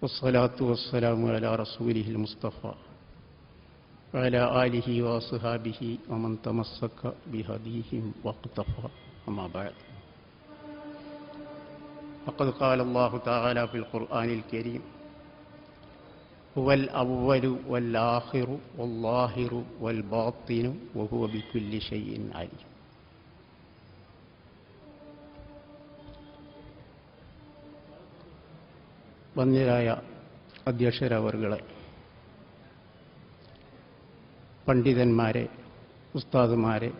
والصلاة والسلام على رسوله المصطفى وعلى آله وصحابه ومن تمسك بهديهم واقتفى أما بعد فقد قال الله تعالى في القرآن الكريم هو الأول والآخر والظاهر والباطن وهو بكل شيء عليم. വന്യരായ അധ്യക്ഷരവർകളെ, പണ്ഡിതന്മാരെ, ഉസ്താദുമാരെ,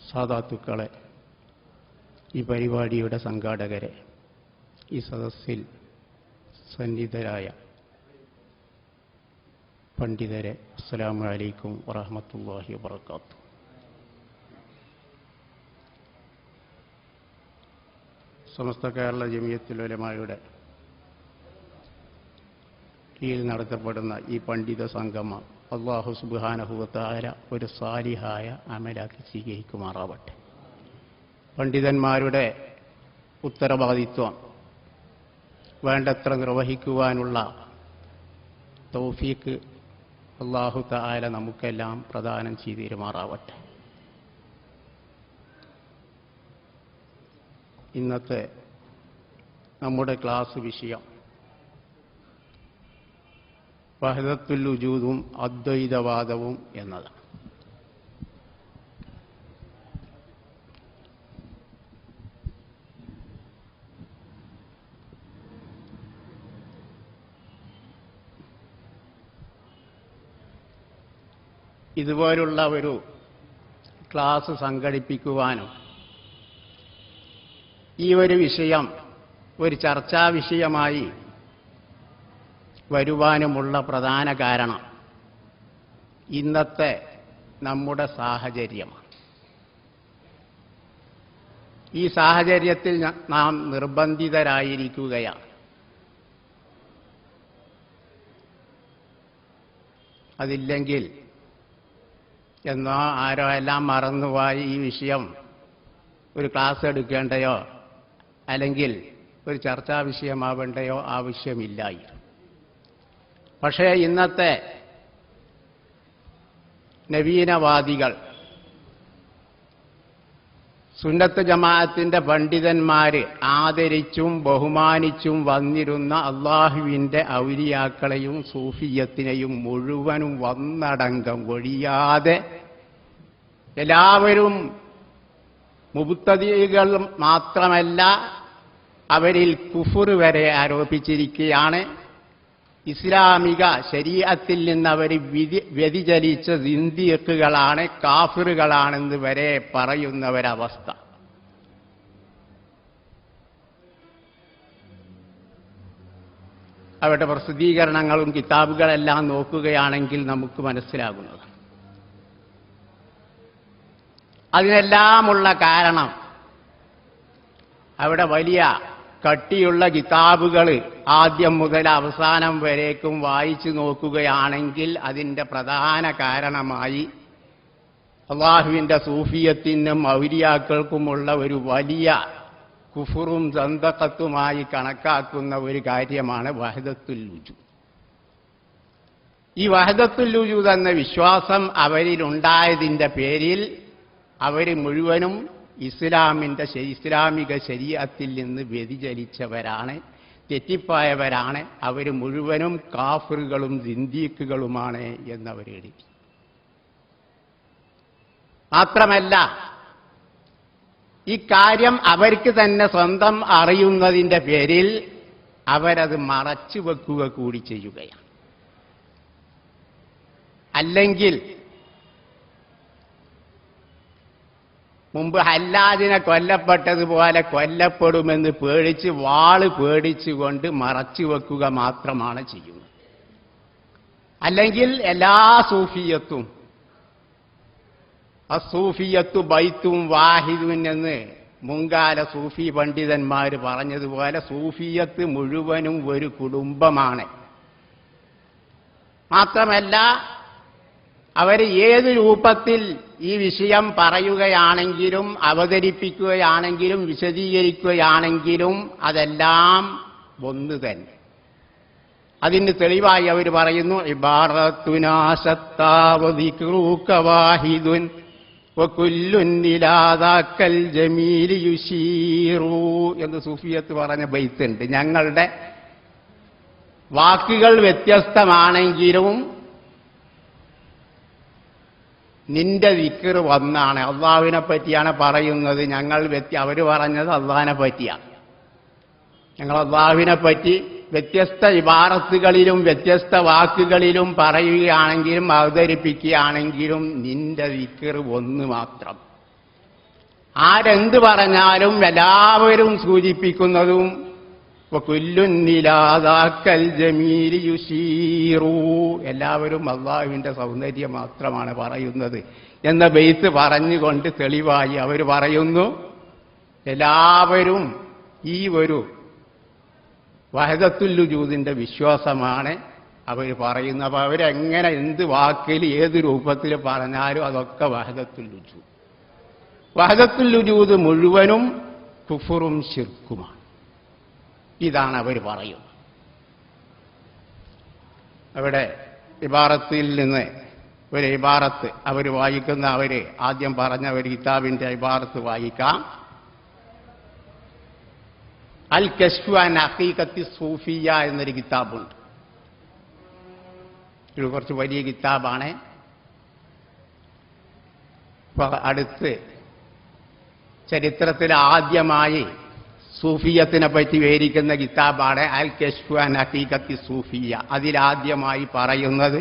സാദാത്തുക്കളെ, ഈ പരിപാടിയുടെ സംഘാടകരെ, ഈ സദസ്സിൽ സന്നിധരായ പണ്ഡിതരെ, അസ്സലാമു അലൈക്കും വറഹ്മത്തുള്ളാഹി വബറകാതുഹു. സമസ്ത കേരള ജമിയത്തുൽ ഉലമായുടെ കീഴിൽ നടത്തപ്പെടുന്ന ഈ പണ്ഡിത സംഗമം അല്ലാഹു സുബ്ഹാനഹു വ തആല ഒരു സാലിഹായ അമലാക്കി സ്വീകരിക്കുമാറാവട്ടെ. പണ്ഡിതന്മാരുടെ ഉത്തരവാദിത്വം വേണ്ടത്ര നിർവഹിക്കുവാനുള്ള തൗഫീഖ് അല്ലാഹു തആല നമുക്കെല്ലാം പ്രദാനം ചെയ്തിരുമാറാവട്ടെ. ഇന്നത്തെ നമ്മുടെ ക്ലാസ് വിഷയം വഹദത്തുൽ വുജൂദും അദ്വൈതവാദവും എന്നതാണ്. ഇതുപോലുള്ള ഒരു ക്ലാസ് സംഘടിപ്പിക്കുവാനും ഈ ഒരു വിഷയം ഒരു ചർച്ചാ വിഷയമായി വരുവാനുമുള്ള പ്രധാന കാരണം ഇന്നത്തെ നമ്മുടെ സാഹചര്യമാണ്. ഈ സാഹചര്യത്തിൽ നാം നിർബന്ധിതരായിരിക്കുകയാണ്. അതില്ലെങ്കിൽ എന്നോ ആരോ എല്ലാം മറന്നുപോയി ഈ വിഷയം ഒരു ക്ലാസ് എടുക്കേണ്ടയോ അല്ലെങ്കിൽ ഒരു ചർച്ചാ വിഷയമാവേണ്ടയോ ആവശ്യമില്ലായിരുന്നു. പക്ഷേ ഇന്നത്തെ നവീനവാദികൾ, സുന്നത്ത് ജമാഅത്തിന്റെ പണ്ഡിതന്മാര് ആദരിച്ചും ബഹുമാനിച്ചും വന്നിരുന്ന അള്ളാഹുവിന്റെ ഔലിയാക്കളെയും സൂഫിയത്തിനെയും മുഴുവനും വന്നടങ്കം ഒഴിയാതെ എല്ലാവരും മുബ്തദികൾ മാത്രമല്ല, അവരിൽ കുഫ്ർ വരെ ആരോപിച്ചിരിക്കുകയാണ്. ഇസ്ലാമിക ശരീഅത്തിൽ നിന്ന് അവർ വ്യതിചലിച്ച സിന്ദീഖുകളാണ്, കാഫിറുകളാണെന്ന് വരെ പറയുന്നവരവസ്ഥ. അവരുടെ പ്രസിദ്ധീകരണങ്ങളും കിതാബുകളെല്ലാം നോക്കുകയാണെങ്കിൽ നമുക്ക് മനസ്സിലാകുന്നത്. അതിനെല്ലാമുള്ള കാരണം അവിടെ വലിയ കട്ടിയുള്ള കിതാബുകൾ ആദ്യം മുതൽ അവസാനം വരേക്കും വായിച്ചു നോക്കുകയാണെങ്കിൽ അതിൻ്റെ പ്രധാന കാരണമായി അള്ളാഹുവിൻ്റെ സൂഫിയത്തിനും ഔലിയാക്കൾക്കുമുള്ള ഒരു വലിയ കുഫറും സന്തഖത്തുമായി കണക്കാക്കുന്ന ഒരു കാര്യമാണ് വഹദത്തുൽ വുജൂദ്. ഈ വഹദത്തുൽ വുജൂദ് എന്ന വിശ്വാസം അവരിലുണ്ടായതിൻ്റെ പേരിൽ അവർ മുഴുവനും ഇസ്ലാമിക ശരീഅത്തിൽ നിന്ന് വ്യതിചലിച്ചവരാണ്, തെറ്റിപ്പോയവരാണ്. അവർ മുഴുവനും കാഫിറുകളും സിന്ദീഖുകളുമാണ് എന്നവരെഴുതി. മാത്രമല്ല, ഈ കാര്യം അവർക്ക് തന്നെ സ്വന്തം അറിയുന്നതിൻ്റെ പേരിൽ അവരത് മറച്ചു വെക്കുക കൂടി ചെയ്യുകയാണ്. അല്ലെങ്കിൽ മുമ്പ് ഹല്ലാജിനെ കൊല്ലപ്പെട്ടതുപോലെ കൊല്ലപ്പെടുമെന്ന് പേടിച്ച് വാള് പേടിച്ചുകൊണ്ട് മറച്ചു വെക്കുക മാത്രമാണ് ചെയ്യുന്നത്. അല്ലെങ്കിൽ എല്ലാ സൂഫിയത്തും അസൂഫിയത്തു ബൈത്തും വാഹിദുൻ എന്ന് മുൻകാല സൂഫി പണ്ഡിതന്മാർ പറഞ്ഞതുപോലെ സൂഫിയത്ത് മുഴുവനും ഒരു കുടുംബമാണ്. മാത്രമല്ല, അവർ ഏത് രൂപത്തിൽ ഈ വിഷയം പറയുകയാണെങ്കിലും അവതരിപ്പിക്കുകയാണെങ്കിലും വിശദീകരിക്കുകയാണെങ്കിലും അതെല്ലാം ഒന്ന് തന്നെ. അതിന് തെളിവായി അവർ പറയുന്നു ഇബാറത്തുനാ ശത്താ വദിക്റുക വാഹിദുൻ വകുല്ലുൻ ഇലാ ദാക്കൽ ജമീലി യുശീറു എന്ന് സൂഫിയത്ത് പറഞ്ഞ ബൈത്തുണ്ട്. ഞങ്ങളുടെ വാക്കുകൾ വ്യത്യസ്തമാണെങ്കിലും നിന്റെ ദിക്ർ ഒന്നാണ്. അള്ളാഹുവിനെ പറ്റിയാണ് പറയുന്നത്. അവർ പറഞ്ഞത് അള്ളാഹിനെ പറ്റിയാണ്. ഞങ്ങൾ അള്ളാഹുവിനെ പറ്റി വ്യത്യസ്ത ഇബാറത്തുകളിലും വ്യത്യസ്ത വാക്കുകളിലും പറയുകയാണെങ്കിലും അവതരിപ്പിക്കുകയാണെങ്കിലും നിന്റെ ദിക്ർ ഒന്ന് മാത്രം. ആരെന്ത് പറഞ്ഞാലും എല്ലാവരും സൂചിപ്പിക്കുന്നതും വകുല്ലുൻ ഇലാ ദാക്കൽ ജമീലി യുശീറു, എല്ലാവരും അള്ളാഹുവിന്റെ സൗന്ദര്യം മാത്രമാണ് പറയുന്നത് എന്ന ബൈത്ത് പറഞ്ഞുകൊണ്ട് തെളിവായി അവർ പറയുന്നു എല്ലാവരും ഈ ഒരു വഹദത്തുൽ വുജൂദിന്റെ വിശ്വാസമാണ് അവർ പറയുന്നത്. അപ്പോൾ അവരെങ്ങനെ എന്ത് വാക്കിൽ ഏത് രൂപത്തിൽ പറഞ്ഞാലും അതൊക്കെ വഹദത്തുൽ വുജൂദ്. വഹദത്തുൽ വുജൂദ് മുഴുവനും കുഫറും ശിർക്കുമാണ്. ഇതാണ് അവർ പറയുന്നത്. അവിടെ ഇബാറത്തിൽ നിന്ന് ഒരു ഇബാറത്ത് അവർ വായിക്കുന്ന ആദ്യം പറഞ്ഞ ഒരു കിതാബിന്റെ ഇബാറത്ത് വായിക്കാം. അൽ കശ്ഫു അൻ ഹഖീഖത്തി സൂഫിയ്യ എന്നൊരു കിതാബുണ്ട്. ഇത് കുറച്ച് വലിയ കിതാബാണ്. അടുത്ത് ചരിത്രത്തിൽ ആദ്യമായി സൂഫിയത്തിനെ പറ്റി വിവരിക്കുന്ന കിതാബാണ് അൽ കശ്ഫു അൻ ഹഖീഖത്തി സൂഫിയ്യ. അതിലാദ്യമായി പറയുന്നത്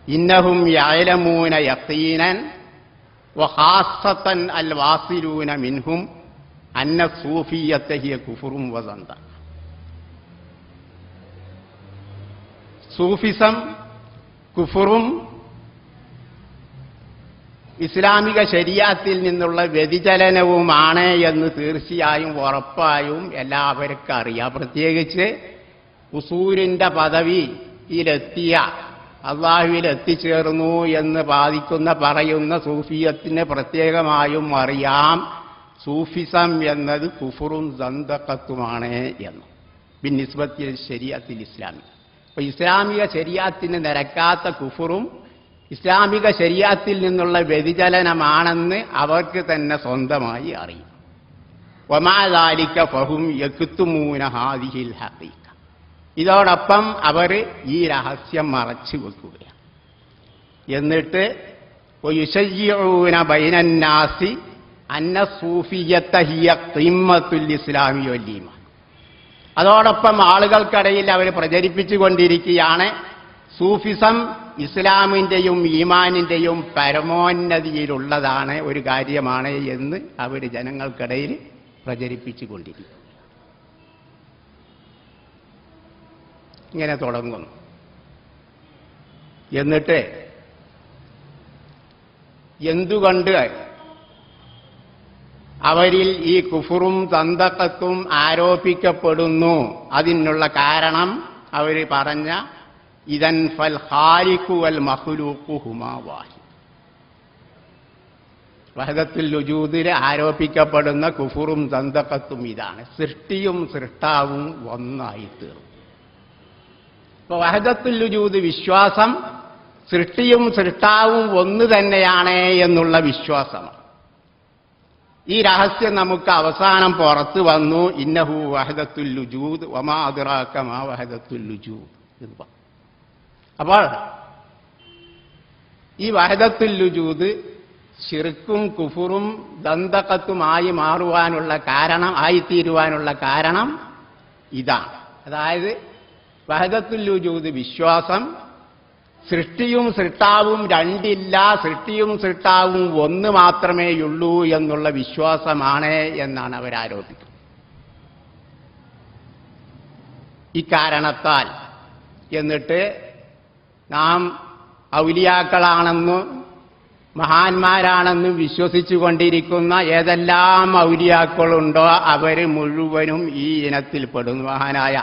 ഇന്നഹും യഅലമൂന യഖീനൻ വഖാസത്തൻ അൽ വാസിലൂന മിൻഹും അന്ന സൂഫിയ്യത ഹിയ കുഫ്റും വസന്ദ. സൂഫിസം കുഫറും ഇസ്ലാമിക ശരീഅത്തിൽ നിന്നുള്ള വ്യതിചലനവുമാണ് എന്ന് തീർച്ചയായും ഉറപ്പായും എല്ലാവർക്കും അറിയാം. പ്രത്യേകിച്ച് ഉസൂലിന്റെ പദവിയിലെത്തിയ അള്ളാഹുവിൽ എത്തിച്ചേർന്നു എന്ന് പറയുന്ന സൂഫിയത്തിന് പ്രത്യേകമായും അറിയാം സൂഫിസം എന്നത് കുഫറും സന്ദഖത്തുമാണ് എന്ന് ബിന്നിസ്ബത്തിൽ ശരീഅത്തിൽ ഇസ്ലാമി. അപ്പൊ ഇസ്ലാമിക ശരീഅത്തിന് നിരക്കാത്ത കുഫറും ഇസ്ലാമിക ശരീഅത്തിൽ നിന്നുള്ള വ്യതിചലനമാണെന്ന് അവർക്ക് തന്നെ സ്വന്തമായി അറിയും. വമാ ദാലിക ഫഹും യക്തുമൂന ഹാദിഹിൽ ഹഖീഖ. ഇതോടൊപ്പം അവർ ഈ രഹസ്യം മറച്ചു വെക്കുകയാണ്. എന്നിട്ട് വയുശയ്യിഊന ബൈനന്നാസി അന്ന സൂഫിയ്യത ഹിയ ഖിമ്മത്തുൽ ഇസ്ലാമി വൽ ഈമാൻ. അതോടൊപ്പം ആളുകൾക്കിടയിൽ അവർ പ്രചരിപ്പിച്ചുകൊണ്ടിരിക്കുകയാണ് സൂഫിസം ഇസ്ലാമിന്റെയും ഈമാനിന്റെയും പരമോന്നതിയിലുള്ളതാണ്, ഒരു കാര്യമാണ് എന്ന് അവർ ജനങ്ങൾക്കിടയിൽ പ്രചരിപ്പിച്ചുകൊണ്ടിരിക്കും. ഇങ്ങനെ തുടങ്ങുന്നു. എന്നിട്ട് എന്തുകൊണ്ട് അവരിൽ ഈ കുഫറും സന്ദഖത്തും ആരോപിക്കപ്പെടുന്നു? അതിനുള്ള കാരണം അവർ പറഞ്ഞ ഇദൻ ഫൽ ഖാലിഖു വൽ മഖ്ലൂഖു ഹുമാ വാഹിദ്. വഹദത്തുൽ വുജൂദിൽ ആരോപിക്കപ്പെടുന്ന കുഫറും സന്ദഖത്തും ഇതാണ്, സൃഷ്ടിയും സൃഷ്ടാവും ഒന്നായി തീർന്നു. അപ്പോൾ വഹദത്തുൽ വുജൂദ് വിശ്വാസം സൃഷ്ടിയും സൃഷ്ടാവും ഒന്ന് തന്നെയാണ് എന്നുള്ള വിശ്വാസമാണ്. ഈ രഹസ്യം നമുക്ക് അവസാനം പുറത്തു വന്നു. ഇന്നഹു വഹദത്തുൽ വുജൂദ് വമാ അദ്റാക മാ വഹദത്തുൽ വുജൂദ് എന്ന് പറഞ്ഞു. അപ്പോൾ ഈ വഹദത്തുൽ വുജൂദ് ശിർക്കും കുഫറും ദന്തഖത്തുമായി മാറുവാനുള്ള കാരണം, ആയിത്തീരുവാനുള്ള കാരണം ഇതാണ്. അതായത് വഹദത്തുൽ വുജൂദ് വിശ്വാസം സൃഷ്ടിയും സൃഷ്ടാവും രണ്ടില്ല, സൃഷ്ടിയും സൃഷ്ടാവും ഒന്ന് മാത്രമേയുള്ളൂ എന്നുള്ള വിശ്വാസമാണ് എന്നാണ് അവരാരോപിക്കുന്നത്. ഇക്കാരണത്താൽ എന്നിട്ട് നാം ഔലിയാക്കളാണെന്നും മഹാന്മാരാണെന്നും വിശ്വസിച്ചുകൊണ്ടിരിക്കുന്ന ഏതെല്ലാം ഔലിയാക്കളുണ്ടോ അവർ മുഴുവനും ഈ ഇനത്തിൽപ്പെടുന്നു. മഹാനായ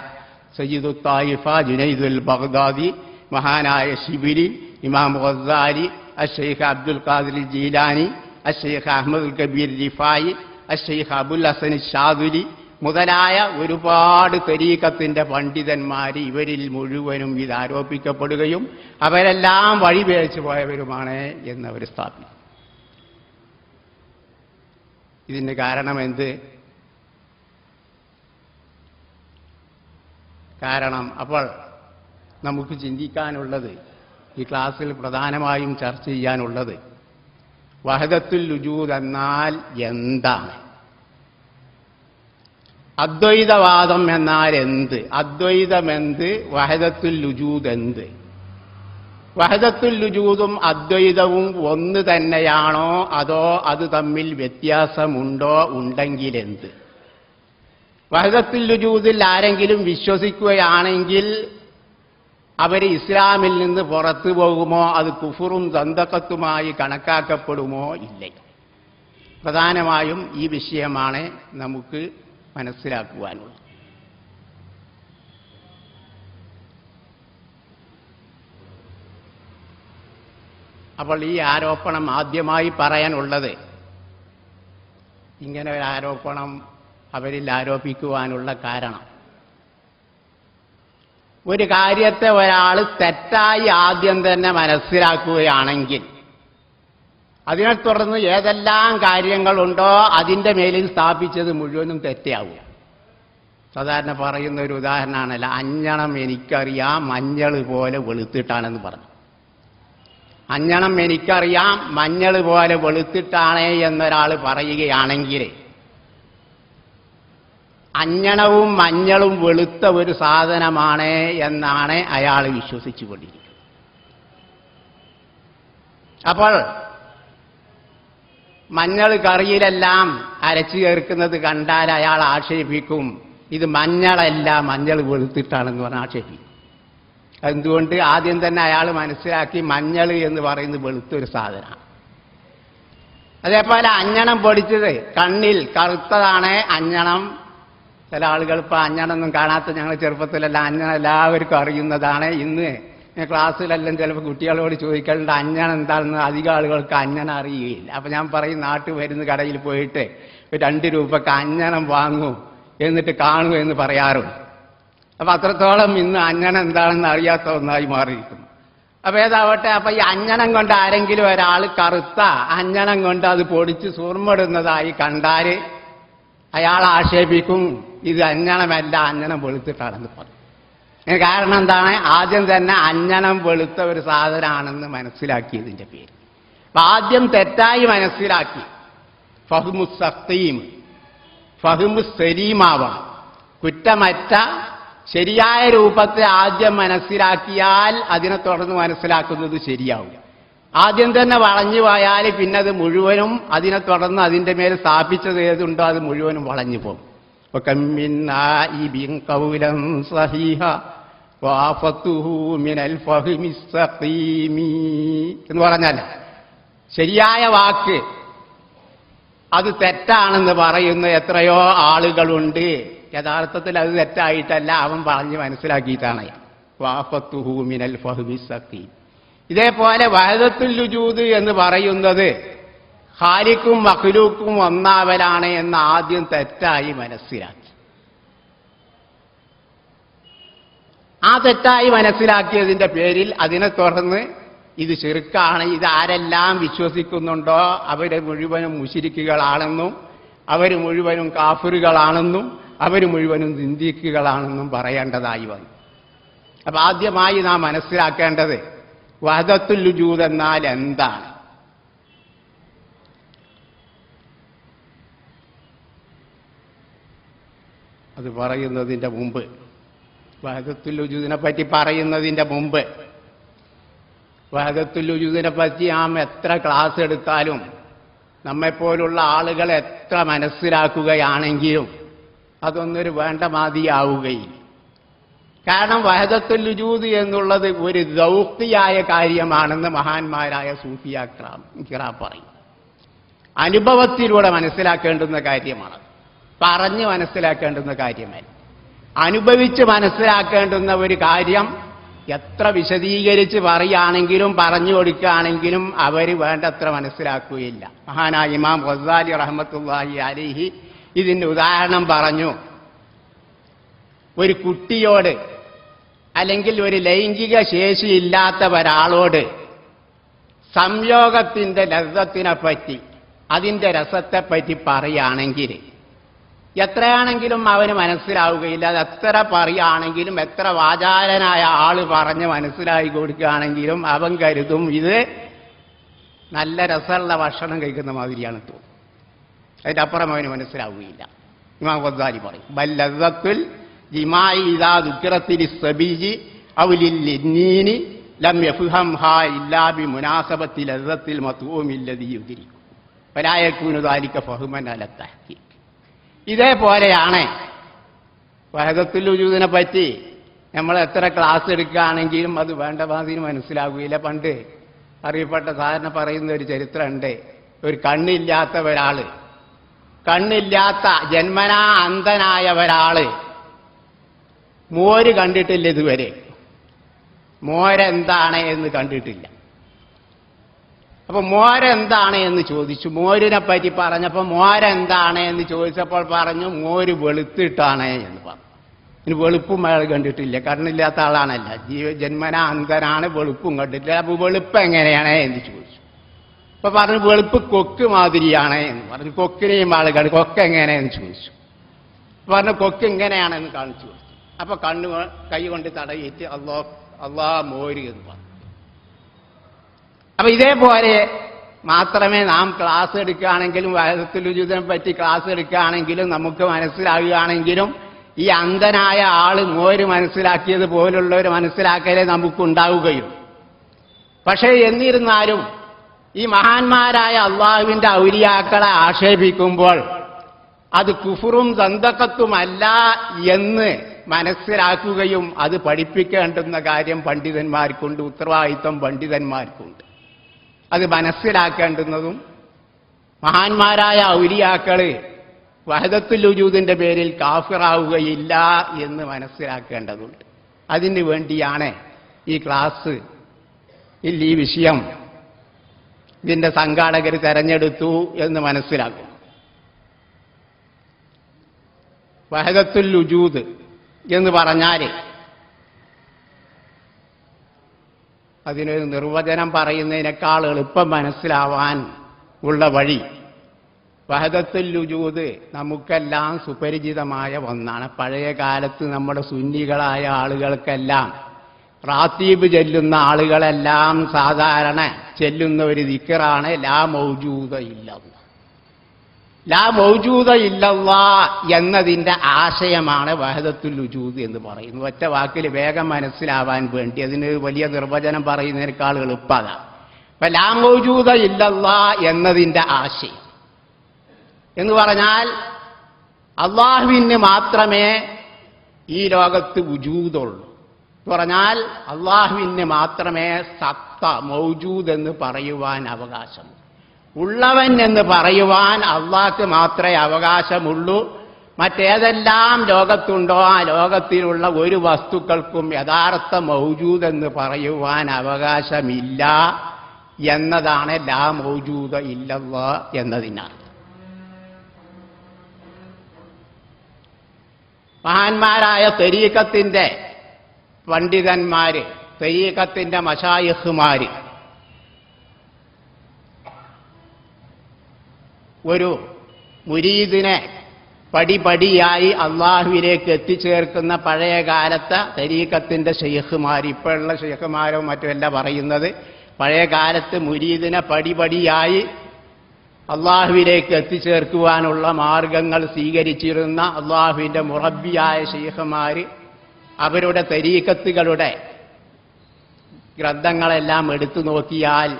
സയ്യിദു തായിഫ ജുനൈദുൽ ബഗ്ദാദി, മഹാനായ ശിബിലി, ഇമാം ഗസാലി, അശ്ശൈഖ് അബ്ദുൽ ഖാദിർ ജീലാനി, അശ്ശൈഖ് അഹ്മദുൽ കബീർ റിഫായി, അശ്ശൈഖ് അബുൽ ഹസൻ ഷാദുലി, മുതലായ ഒരുപാട് തരീഖത്തിന്റെ പണ്ഡിതന്മാർ ഇവരിൽ മുഴുവനും ഇത് ആരോപിക്കപ്പെടുകയും അവരെല്ലാം വഴിപിഴച്ചു പോയവരുമാണ് എന്നവർ സ്ഥാപിച്ചു. ഇതിന് കാരണമെന്ത്? കാരണം അപ്പോൾ നമുക്ക് ചിന്തിക്കാനുള്ളത്, ഈ ക്ലാസ്സിൽ പ്രധാനമായും ചർച്ച ചെയ്യാനുള്ളത്, വഹദത്തുൽ വുജൂദ് എന്നാൽ എന്താണ്? അദ്വൈതവാദം എന്നാൽ എന്ത്? അദ്വൈതമെന്ത്? വഹദത്തുൽ വുജൂദ് എന്ത്? വഹദത്തുൽ വുജൂദും അദ്വൈതവും ഒന്ന് തന്നെയാണോ അതോ അത് തമ്മിൽ വ്യത്യാസമുണ്ടോ? ഉണ്ടെങ്കിൽ എന്ത്? വഹദത്തുൽ വുജൂദിൽ ആരെങ്കിലും വിശ്വസിക്കുകയാണെങ്കിൽ അവർ ഇസ്ലാമിൽ നിന്ന് പുറത്തു പോകുമോ? അത് കുഫറും ദന്തക്കത്തുമായി കണക്കാക്കപ്പെടുമോ? ഇല്ല. പ്രധാനമായും ഈ വിഷയമാണ് നമുക്ക് മനസ്സിലാക്കുവാനുള്ളത്. അപ്പോൾ ഈ ആരോപണം ആദ്യമായി പറയാനുള്ളത്, ഇങ്ങനെ ഒരു ആരോപണം അവരിൽ ആരോപിക്കുവാനുള്ള കാരണം, ഒരു കാര്യത്തെ ഒരാൾ തെറ്റായി ആദ്യം തന്നെ മനസ്സിലാക്കുകയാണെങ്കിൽ അതിനെ തുടർന്ന് ഏതെല്ലാം കാര്യങ്ങളുണ്ടോ അതിൻ്റെ മേലിൽ സ്ഥാപിച്ചത് മുഴുവനും തെറ്റാവുക. സാധാരണ പറയുന്ന ഒരു ഉദാഹരണമാണല്ലോ, അഞ്ഞണം എനിക്കറിയാം മഞ്ഞൾ പോലെ വെളുത്തിട്ടാണെന്ന് പറഞ്ഞു. അഞ്ഞണം എനിക്കറിയാം മഞ്ഞൾ പോലെ വെളുത്തിട്ടാണ് എന്നൊരാൾ പറയുകയാണെങ്കിൽ അഞ്ഞണവും മഞ്ഞളും വെളുത്ത ഒരു സാധനമാണ് എന്നാണ് അയാൾ വിശ്വസിച്ചുകൊണ്ടിരിക്കുന്നത്. അപ്പോൾ മഞ്ഞൾ കറിയിലെല്ലാം അരച്ചു ചേർക്കുന്നത് കണ്ടാൽ അയാൾ ആക്ഷേപിക്കും, ഇത് മഞ്ഞളല്ല മഞ്ഞൾ വെളുത്തിട്ടാണെന്ന് പറഞ്ഞ് ആക്ഷേപിക്കും. എന്തുകൊണ്ട്? ആദ്യം തന്നെ അയാൾ മനസ്സിലാക്കി മഞ്ഞൾ എന്ന് പറയുന്നത് വെളുത്തൊരു സാധനമാണ്. അതേപോലെ അഞ്ഞണം പൊടിച്ചത് കണ്ണിൽ കറുത്തതാണ് അഞ്ഞണം. ചില ആളുകൾ ഇപ്പോൾ അഞ്ഞണമൊന്നും കാണാത്ത, ഞങ്ങൾ ചെറുപ്പത്തിലെല്ലാം അഞ്ഞണം എല്ലാവർക്കും അറിയുന്നതാണ്. ഇന്ന് ക്ലാസ്സിലെല്ലാം ചിലപ്പോൾ കുട്ടികളോട് ചോദിക്കേണ്ട അഞ്ഞണം എന്താണെന്ന് അധികം ആളുകൾക്ക് അഞ്ഞണം അറിയുകയില്ല. അപ്പം ഞാൻ പറയും, നാട്ടുമരുന്ന് കടയിൽ പോയിട്ട് 2 രൂപയ്ക്ക് അഞ്ഞണം വാങ്ങൂ എന്നിട്ട് കാണൂ എന്ന് പറയാറുണ്ട്. അപ്പം അത്രത്തോളം ഇന്ന് അഞ്ഞണം എന്താണെന്ന് അറിയാത്ത ഒന്നായി മാറിയിരിക്കുന്നു. അപ്പം ഏതാവട്ടെ, അപ്പം ഈ അഞ്ഞണം കൊണ്ട് ആരെങ്കിലും ഒരാൾ കറുത്ത അഞ്ഞണം കൊണ്ട് അത് പൊടിച്ച് സുർമ്മടുന്നതായി കണ്ടാൽ അയാൾ ആക്ഷേപിക്കും, ഇത് അഞ്ഞണമല്ല അഞ്ഞണം വെളുത്തിട്ടാണെന്ന് പറയും. കാരണം എന്താണ്? ആദ്യം തന്നെ അഞ്ഞണം വെളുത്ത ഒരു സാധനമാണെന്ന് മനസ്സിലാക്കിയതിൻ്റെ പേര്. അപ്പം ആദ്യം തെറ്റായി മനസ്സിലാക്കി. ഫഹ്മു സഖീം, ഫഹ്മു സലീമാവണം. കുറ്റമറ്റ ശരിയായ രൂപത്തെ ആദ്യം മനസ്സിലാക്കിയാൽ അതിനെ തുടർന്ന് മനസ്സിലാക്കുന്നത് ശരിയാവും. ആദ്യം തന്നെ വളഞ്ഞു പോയാൽ പിന്നെ അത് മുഴുവനും അതിനെ തുടർന്ന് അതിൻ്റെ മേൽ സ്ഥാപിച്ചത് ഏതുണ്ടോ അത് മുഴുവനും വളഞ്ഞു പോകും. എന്ന് പറഞ്ഞാൽ ശരിയായ വാക്ക് അത് തെറ്റാണെന്ന് പറയുന്ന എത്രയോ ആളുകളുണ്ട്. യഥാർത്ഥത്തിൽ അത് തെറ്റായിട്ടല്ല, അവൻ പറഞ്ഞ് മനസ്സിലാക്കിയിട്ടാണ്. വാഫത്തുഹു മിനൽ ഫഹ്മി സഖീം. ഇതേപോലെ വഹദത്തുൽ വുജൂദ് എന്ന് പറയുന്നത് ഖാലിഖും മഖ്ലൂഖും ഒന്നാവലാണ് എന്ന് ആദ്യം തെറ്റായി മനസ്സിലാക്കി. ആ തെറ്റായി മനസ്സിലാക്കിയതിൻ്റെ പേരിൽ അതിനെ തുടർന്ന് ഇത് ശിർക്കാണ്, ഇത് ആരെല്ലാം വിശ്വസിക്കുന്നുണ്ടോ അവർ മുഴുവനും മുശ്രിക്കുകളാണെന്നും അവർ മുഴുവനും കാഫിറുകളാണെന്നും അവർ മുഴുവനും സിന്ദീഖുകളാണെന്നും പറയേണ്ടതായി വന്നു. അപ്പം ആദ്യമായി നാം മനസ്സിലാക്കേണ്ടത് വഹദത്തുൽ വുജൂദ് എന്നാൽ എന്താണ്? അത് പറയുന്നതിൻ്റെ മുമ്പ്, വഹദത്തുൽ വുജൂദിനെ പറ്റി പറയുന്നതിൻ്റെ മുമ്പ്, വഹദത്തുൽ വുജൂദിനെ പറ്റി നാം എത്ര ക്ലാസ് എടുത്താലും നമ്മെപ്പോലുള്ള ആളുകൾ എത്ര മനസ്സിലാക്കുകയാണെങ്കിലും അതൊന്നൊരു വേണ്ട മാതിയാവുകയില്ല. കാരണം വഹദത്തുൽ വുജൂദ് എന്നുള്ളത് ഒരു ദൗഖിയായ കാര്യമാണെന്ന് മഹാന്മാരായ സൂഫിയാക്രാം പറയും. അനുഭവത്തിലൂടെ മനസ്സിലാക്കേണ്ടുന്ന കാര്യമാണ്, പറഞ്ഞ് മനസ്സിലാക്കേണ്ടുന്ന കാര്യമല്ല. അനുഭവിച്ച് മനസ്സിലാക്കേണ്ടുന്ന ഒരു കാര്യം എത്ര വിശദീകരിച്ച് പറയുകയാണെങ്കിലും പറഞ്ഞു കൊടുക്കുകയാണെങ്കിലും അവർ വേണ്ടത്ര മനസ്സിലാക്കുകയില്ല. മഹാനായ ഇമാം ഗസാലി റഹ്മത്തുള്ളാഹി അലൈഹി ഇതിൻ്റെ ഉദാഹരണം പറഞ്ഞു. ഒരു കുട്ടിയോട് അല്ലെങ്കിൽ ഒരു ലൈംഗിക ശേഷിയില്ലാത്ത ഒരാളോട് സംയോഗത്തിന്റെ ലബ്ധത്തിനെപ്പറ്റി അതിന്റെ രസത്തെപ്പറ്റി പറയുകയാണെങ്കിൽ എത്രയാണെങ്കിലും അവന് മനസ്സിലാവുകയില്ല. അത് എത്ര പറയുകയാണെങ്കിലും എത്ര വാചാലനായ ആള് പറഞ്ഞ് മനസ്സിലാക്കി കൊടുക്കുകയാണെങ്കിലും അവൻ കരുതും ഇത് നല്ല രസമുള്ള ഭക്ഷണം കഴിക്കുന്ന മാതിരിയാണ് തോന്നും. അതിൻ്റെ അപ്പുറം അവന് മനസ്സിലാവുകയില്ല. ഇമാം ഗസാലി പറയും ബല്ലത്തുൽ ജിമായി ഇദാ ദുക്റത്തിൽ സബീജി ഔ ലിന്നീനി ലം യഫ്ഹംഹാ ഇല്ലാ ബിമുനാസബത്തി ലദ്ദത്തിൽ മത്ഊമിൽ ലദീ യുദ്രികു ഫലാ യകൂനു ദാലിക ഫഹ്മൻ അല തഹ്ഖീഖ്. ഇതേപോലെയാണ് വഹദത്തുൽ വജൂദിനെ പറ്റി നമ്മൾ എത്ര ക്ലാസ് എടുക്കുകയാണെങ്കിലും അത് വേണ്ട മാതിരി മനസ്സിലാവുകയില്ല. പണ്ട് അറിയപ്പെട്ട സാധാരണ പറയുന്ന ഒരു ചരിത്രമുണ്ട്. ഒരു കണ്ണില്ലാത്ത ഒരാള്, കണ്ണില്ലാത്ത ജന്മനാ അന്ധനായ ഒരാള് മോര് കണ്ടിട്ടില്ല ഇതുവരെ. മോരെന്താണ് എന്ന് കണ്ടിട്ടില്ല. അപ്പൊ മോരെന്താണ് എന്ന് ചോദിച്ചു. മോരിനെ പറ്റി പറഞ്ഞപ്പോൾ മോരെന്താണ് എന്ന് ചോദിച്ചപ്പോൾ പറഞ്ഞു മോര് വെളുത്തിട്ടാണ് എന്ന് പറഞ്ഞു. ഇനി വെളുപ്പും അയാൾ കണ്ടിട്ടില്ല, കണ്ണില്ലാത്ത ആളാണല്ല, ജന്മനാ അന്ധനാണ്, വെളുപ്പും കണ്ടിട്ടില്ല. അപ്പൊ വെളുപ്പ് എങ്ങനെയാണ് എന്ന് ചോദിച്ചു. അപ്പൊ പറഞ്ഞു വെളുപ്പ് കൊക്ക് മാതിരിയാണ് എന്ന് പറഞ്ഞു. കൊക്കിനെയും ആൾ കണ്ടു. കൊക്ക് എങ്ങനെയെന്ന് ചോദിച്ചു. പറഞ്ഞു കൊക്ക് ഇങ്ങനെയാണെന്ന് കാണിച്ചു കൊടുത്തു. അപ്പൊ കൈ കൊണ്ട് തടയിട്ട് അള്ളാ മോര് എന്ന് പറഞ്ഞു. അപ്പൊ ഇതേപോലെ മാത്രമേ നാം ക്ലാസ് എടുക്കുകയാണെങ്കിലും വഹദത്തുൽ വജൂദിനെ പറ്റി ക്ലാസ് എടുക്കുകയാണെങ്കിലും നമുക്ക് മനസ്സിലാകുകയാണെങ്കിലും ഈ അന്ധനായ ആള് മോര് മനസ്സിലാക്കിയത് പോലുള്ള ഒരു മനസ്സിലാക്കലേ നമുക്കുണ്ടാവുകയും. പക്ഷേ എന്നിരുന്നാലും ഈ മഹാന്മാരായ അള്ളാഹുവിന്റെ ഔലിയാക്കളെ ആക്ഷേപിക്കുമ്പോൾ അത് കുഫറും സന്തക്കത്തുമല്ല എന്ന് മനസ്സിലാക്കുകയും അത് പഠിപ്പിക്കേണ്ടുന്ന കാര്യം പണ്ഡിതന്മാർക്കുണ്ട്, ഉത്തരവാദിത്വം പണ്ഡിതന്മാർക്കുണ്ട്. അത് മനസ്സിലാക്കേണ്ടുന്നതും മഹാന്മാരായ ഔലിയാക്കള് വഹദത്തുൽ വജൂദിന്റെ പേരിൽ കാഫിറാവുകയില്ല എന്ന് മനസ്സിലാക്കേണ്ടതുണ്ട്. അതിനു വേണ്ടിയാണ് ഈ ക്ലാസ് ഈ വിഷയം ഇതിന്റെ സംഘാടകർ തെരഞ്ഞെടുത്തു എന്ന് മനസ്സിലാക്കും. വഹദത്തുൽ വജൂദ് എന്ന് പറഞ്ഞാൽ അതിനൊരു നിർവചനം പറയുന്നതിനേക്കാൾ എളുപ്പം മനസ്സിലാവാൻ ഉള്ള വഴി വഹദത്തുൽ വജൂദ് നമുക്കെല്ലാം സുപരിചിതമായ ഒന്നാണ്. പഴയ കാലത്ത് നമ്മുടെ സുന്നികളായ ആളുകൾക്കെല്ലാം റാത്തീബ് ചെല്ലുന്ന ആളുകളെല്ലാം സാധാരണ ചെല്ലുന്ന ഒരു ദിക്റാണ് ലാ മൗജൂദ ഇല്ലല്ലാഹ്. ലാ മൗജൂദ ഇല്ലല്ലാഹ് എന്നതിന്റെ ആശയമാണ് വഹദത്തുൽ വജൂദ് എന്ന് പറയുന്നത്. ഒറ്റ വാക്കിൽ വേഗം മനസ്സിലാവാൻ വേണ്ടി അതിന് വലിയ നിർവചനം പറയുന്നതിനേക്കാൾ എളുപ്പമാണ്. അപ്പൊ ലാ മൗജൂദ ഇല്ലല്ലാഹ് എന്നതിന്റെ ആശയം എന്ന് പറഞ്ഞാൽ അള്ളാഹുവിന് മാത്രമേ ഈ ലോകത്ത് വുജൂദുള്ളൂ എന്ന് പറഞ്ഞാൽ അള്ളാഹുവിന് മാത്രമേ സത്ത മൗജൂദ് എന്ന് പറയുവാൻ അവകാശമുള്ളൂ. ഉള്ളവൻ എന്ന് പറയുവാൻ അള്ളാഹ്ക്ക് മാത്രമേ അവകാശമുള്ളൂ. മറ്റേതെല്ലാം ലോകത്തുണ്ടോ ആ ലോകത്തിലുള്ള ഒരു വസ്തുക്കൾക്കും യഥാർത്ഥ മൗജൂദ് എന്ന് പറയുവാൻ അവകാശമില്ല എന്നതാണ് ലാ മൗജൂദ ഇല്ലല്ലാഹ് എന്നതിനർത്ഥം. മഹാന്മാരായ തരീഖത്തിന്റെ പണ്ഡിതന്മാര്, തരീഖത്തിന്റെ മശായിഖുമാര് ഒരു മുരീദിനെ പടിപടിയായി അള്ളാഹുവിലേക്ക് എത്തിച്ചേർക്കുന്ന പഴയ കാലത്തെ തരീഖത്തിന്റെ ശൈഖുമാർ, ഇപ്പോഴുള്ള ശൈഖുമാരോ മറ്റുമല്ല പറയുന്നത്, പഴയ കാലത്ത് മുരീദിനെ പടിപടിയായി അള്ളാഹുവിലേക്ക് എത്തിച്ചേർക്കുവാനുള്ള മാർഗങ്ങൾ സ്വീകരിച്ചിരുന്ന അള്ളാഹുവിന്റെ മുറബ്ബിയായ ശൈഖുമാര് അവരുടെ തരീഖത്തുകളുടെ ഗ്രന്ഥങ്ങളെല്ലാം എടുത്തു നോക്കിയാൽ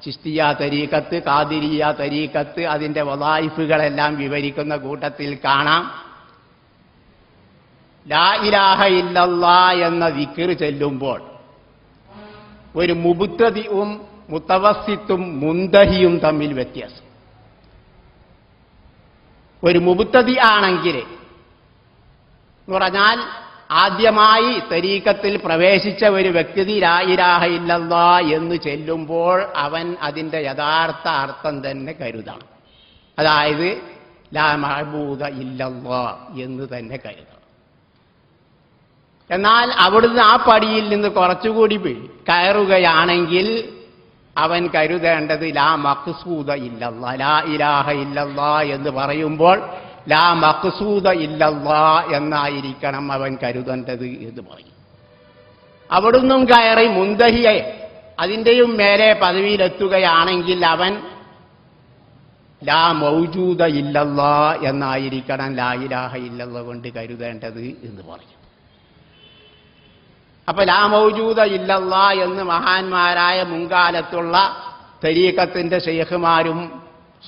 ചിസ്തിയ തരീഖത്ത്, ഖാദിരിയ തരീഖത്ത്, അതിന്റെ വദായിഫുകളെല്ലാം വിവരിക്കുന്ന കൂട്ടത്തിൽ കാണാം ലാ ഇലാഹ ഇല്ലല്ലാഹ് എന്ന ദിക്ർ ചെല്ലുമ്പോൾ ഒരു മുബ്തദിഉം മുതവസ്സിത്തും മുന്തഹിയും തമ്മിൽ വ്യത്യാസം. ഒരു മുബ്തദി ആണെങ്കിൽ എന്ന് പറഞ്ഞാൽ ആദ്യമായി തരീഖത്തിൽ പ്രവേശിച്ച ഒരു വ്യക്തി ലാ ഇലാഹ ഇല്ലല്ലാഹ് എന്ന് ചെല്ലുമ്പോൾ അവൻ അതിന്റെ യഥാർത്ഥ അർത്ഥം തന്നെ കരുതണം. അതായത് ലാ മഅബൂദ ഇല്ലല്ലാഹ് എന്ന് തന്നെ കരുതണം. എന്നാൽ അവിടുന്ന് ആ പടിയിൽ നിന്ന് കുറച്ചുകൂടി കയറുകയാണെങ്കിൽ അവൻ കരുതേണ്ടത് ലാ മഖ്സൂദ ഇല്ലല്ലാ, ലാ ഇലാഹ ഇല്ലല്ലാ എന്ന് പറയുമ്പോൾ ലാ മഖ്സൂദ ഇല്ലല്ലാ എന്നായിരിക്കണം അവൻ കരുതേണ്ടത് എന്ന് പറയും. അവിടുന്നും കയറി മുന്തഹിയെ അതിൻ്റെയും മേലെ പദവിയിലെത്തുകയാണെങ്കിൽ അവൻ ലാ മൗജൂദ ഇല്ലല്ലാ എന്നായിരിക്കണം ലാ ഇലാഹ ഇല്ലല്ലാ കൊണ്ട് കരുതേണ്ടത് എന്ന് പറയും. അപ്പൊ ലാ മൗജൂദ ഇല്ലല്ലാ എന്ന് മഹാന്മാരായ മുൻകാലത്തുള്ള തരീഖത്തിന്റെ ശൈഖുമാരും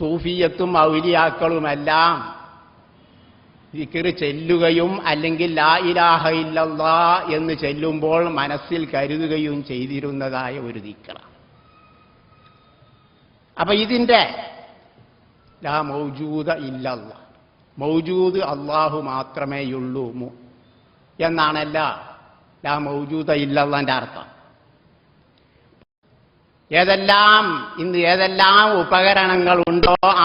സൂഫിയത്തും ഔലിയാക്കളുമെല്ലാം ദിക്റ് ചെല്ലുകയും അല്ലെങ്കിൽ ലാ ഇലാഹ ഇല്ലല്ലാ എന്ന് ചെല്ലുമ്പോൾ മനസ്സിൽ കരുതുകയും ചെയ്തിരുന്നതായ ഒരു ദിക്റാണ്. അപ്പൊ ഇതിന്റെ ലാ മൗജൂദ ഇല്ലല്ലാ, മൗജൂദ് അല്ലാഹു മാത്രമേയുള്ളൂ എന്നാണല്ല ലാ മൗജൂദ ഇല്ലല്ലാന്റെ അർത്ഥം. ഇന്ന് ഏതെല്ലാം ഉപകരണങ്ങളുണ്ടോ ആ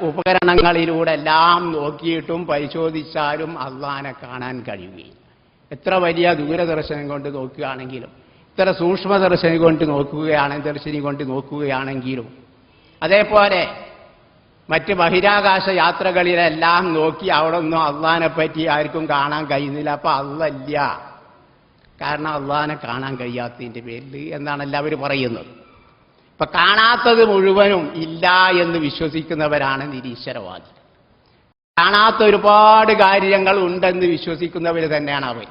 ഉപകരണങ്ങളിലൂടെ എല്ലാം നോക്കിയിട്ടും പരിശോധിച്ചാലും അള്ളാനെ കാണാൻ കഴിയുകയില്ല. എത്ര വലിയ ദൂരദർശനം കൊണ്ട് നോക്കുകയാണെങ്കിലും, ഇത്ര സൂക്ഷ്മദർശനം കൊണ്ട് ദർശിനി കൊണ്ട് നോക്കുകയാണെങ്കിലും, അതേപോലെ മറ്റ് ബഹിരാകാശ യാത്രകളിലെല്ലാം നോക്കി അവിടെ ഒന്നും അള്ളാനെ പറ്റി ആർക്കും കാണാൻ കഴിയുന്നില്ല. അപ്പൊ അള്ളല്ല, കാരണം അള്ളാനെ കാണാൻ കഴിയാത്തതിന്റെ പേരിൽ എന്നാണ് എല്ലാവരും പറയുന്നത്. ഇപ്പൊ കാണാത്തത് മുഴുവനും ഇല്ല എന്ന് വിശ്വസിക്കുന്നവരാണ് നിരീശ്വരവാദി. കാണാത്ത ഒരുപാട് കാര്യങ്ങൾ ഉണ്ടെന്ന് വിശ്വസിക്കുന്നവർ തന്നെയാണ് അവർ.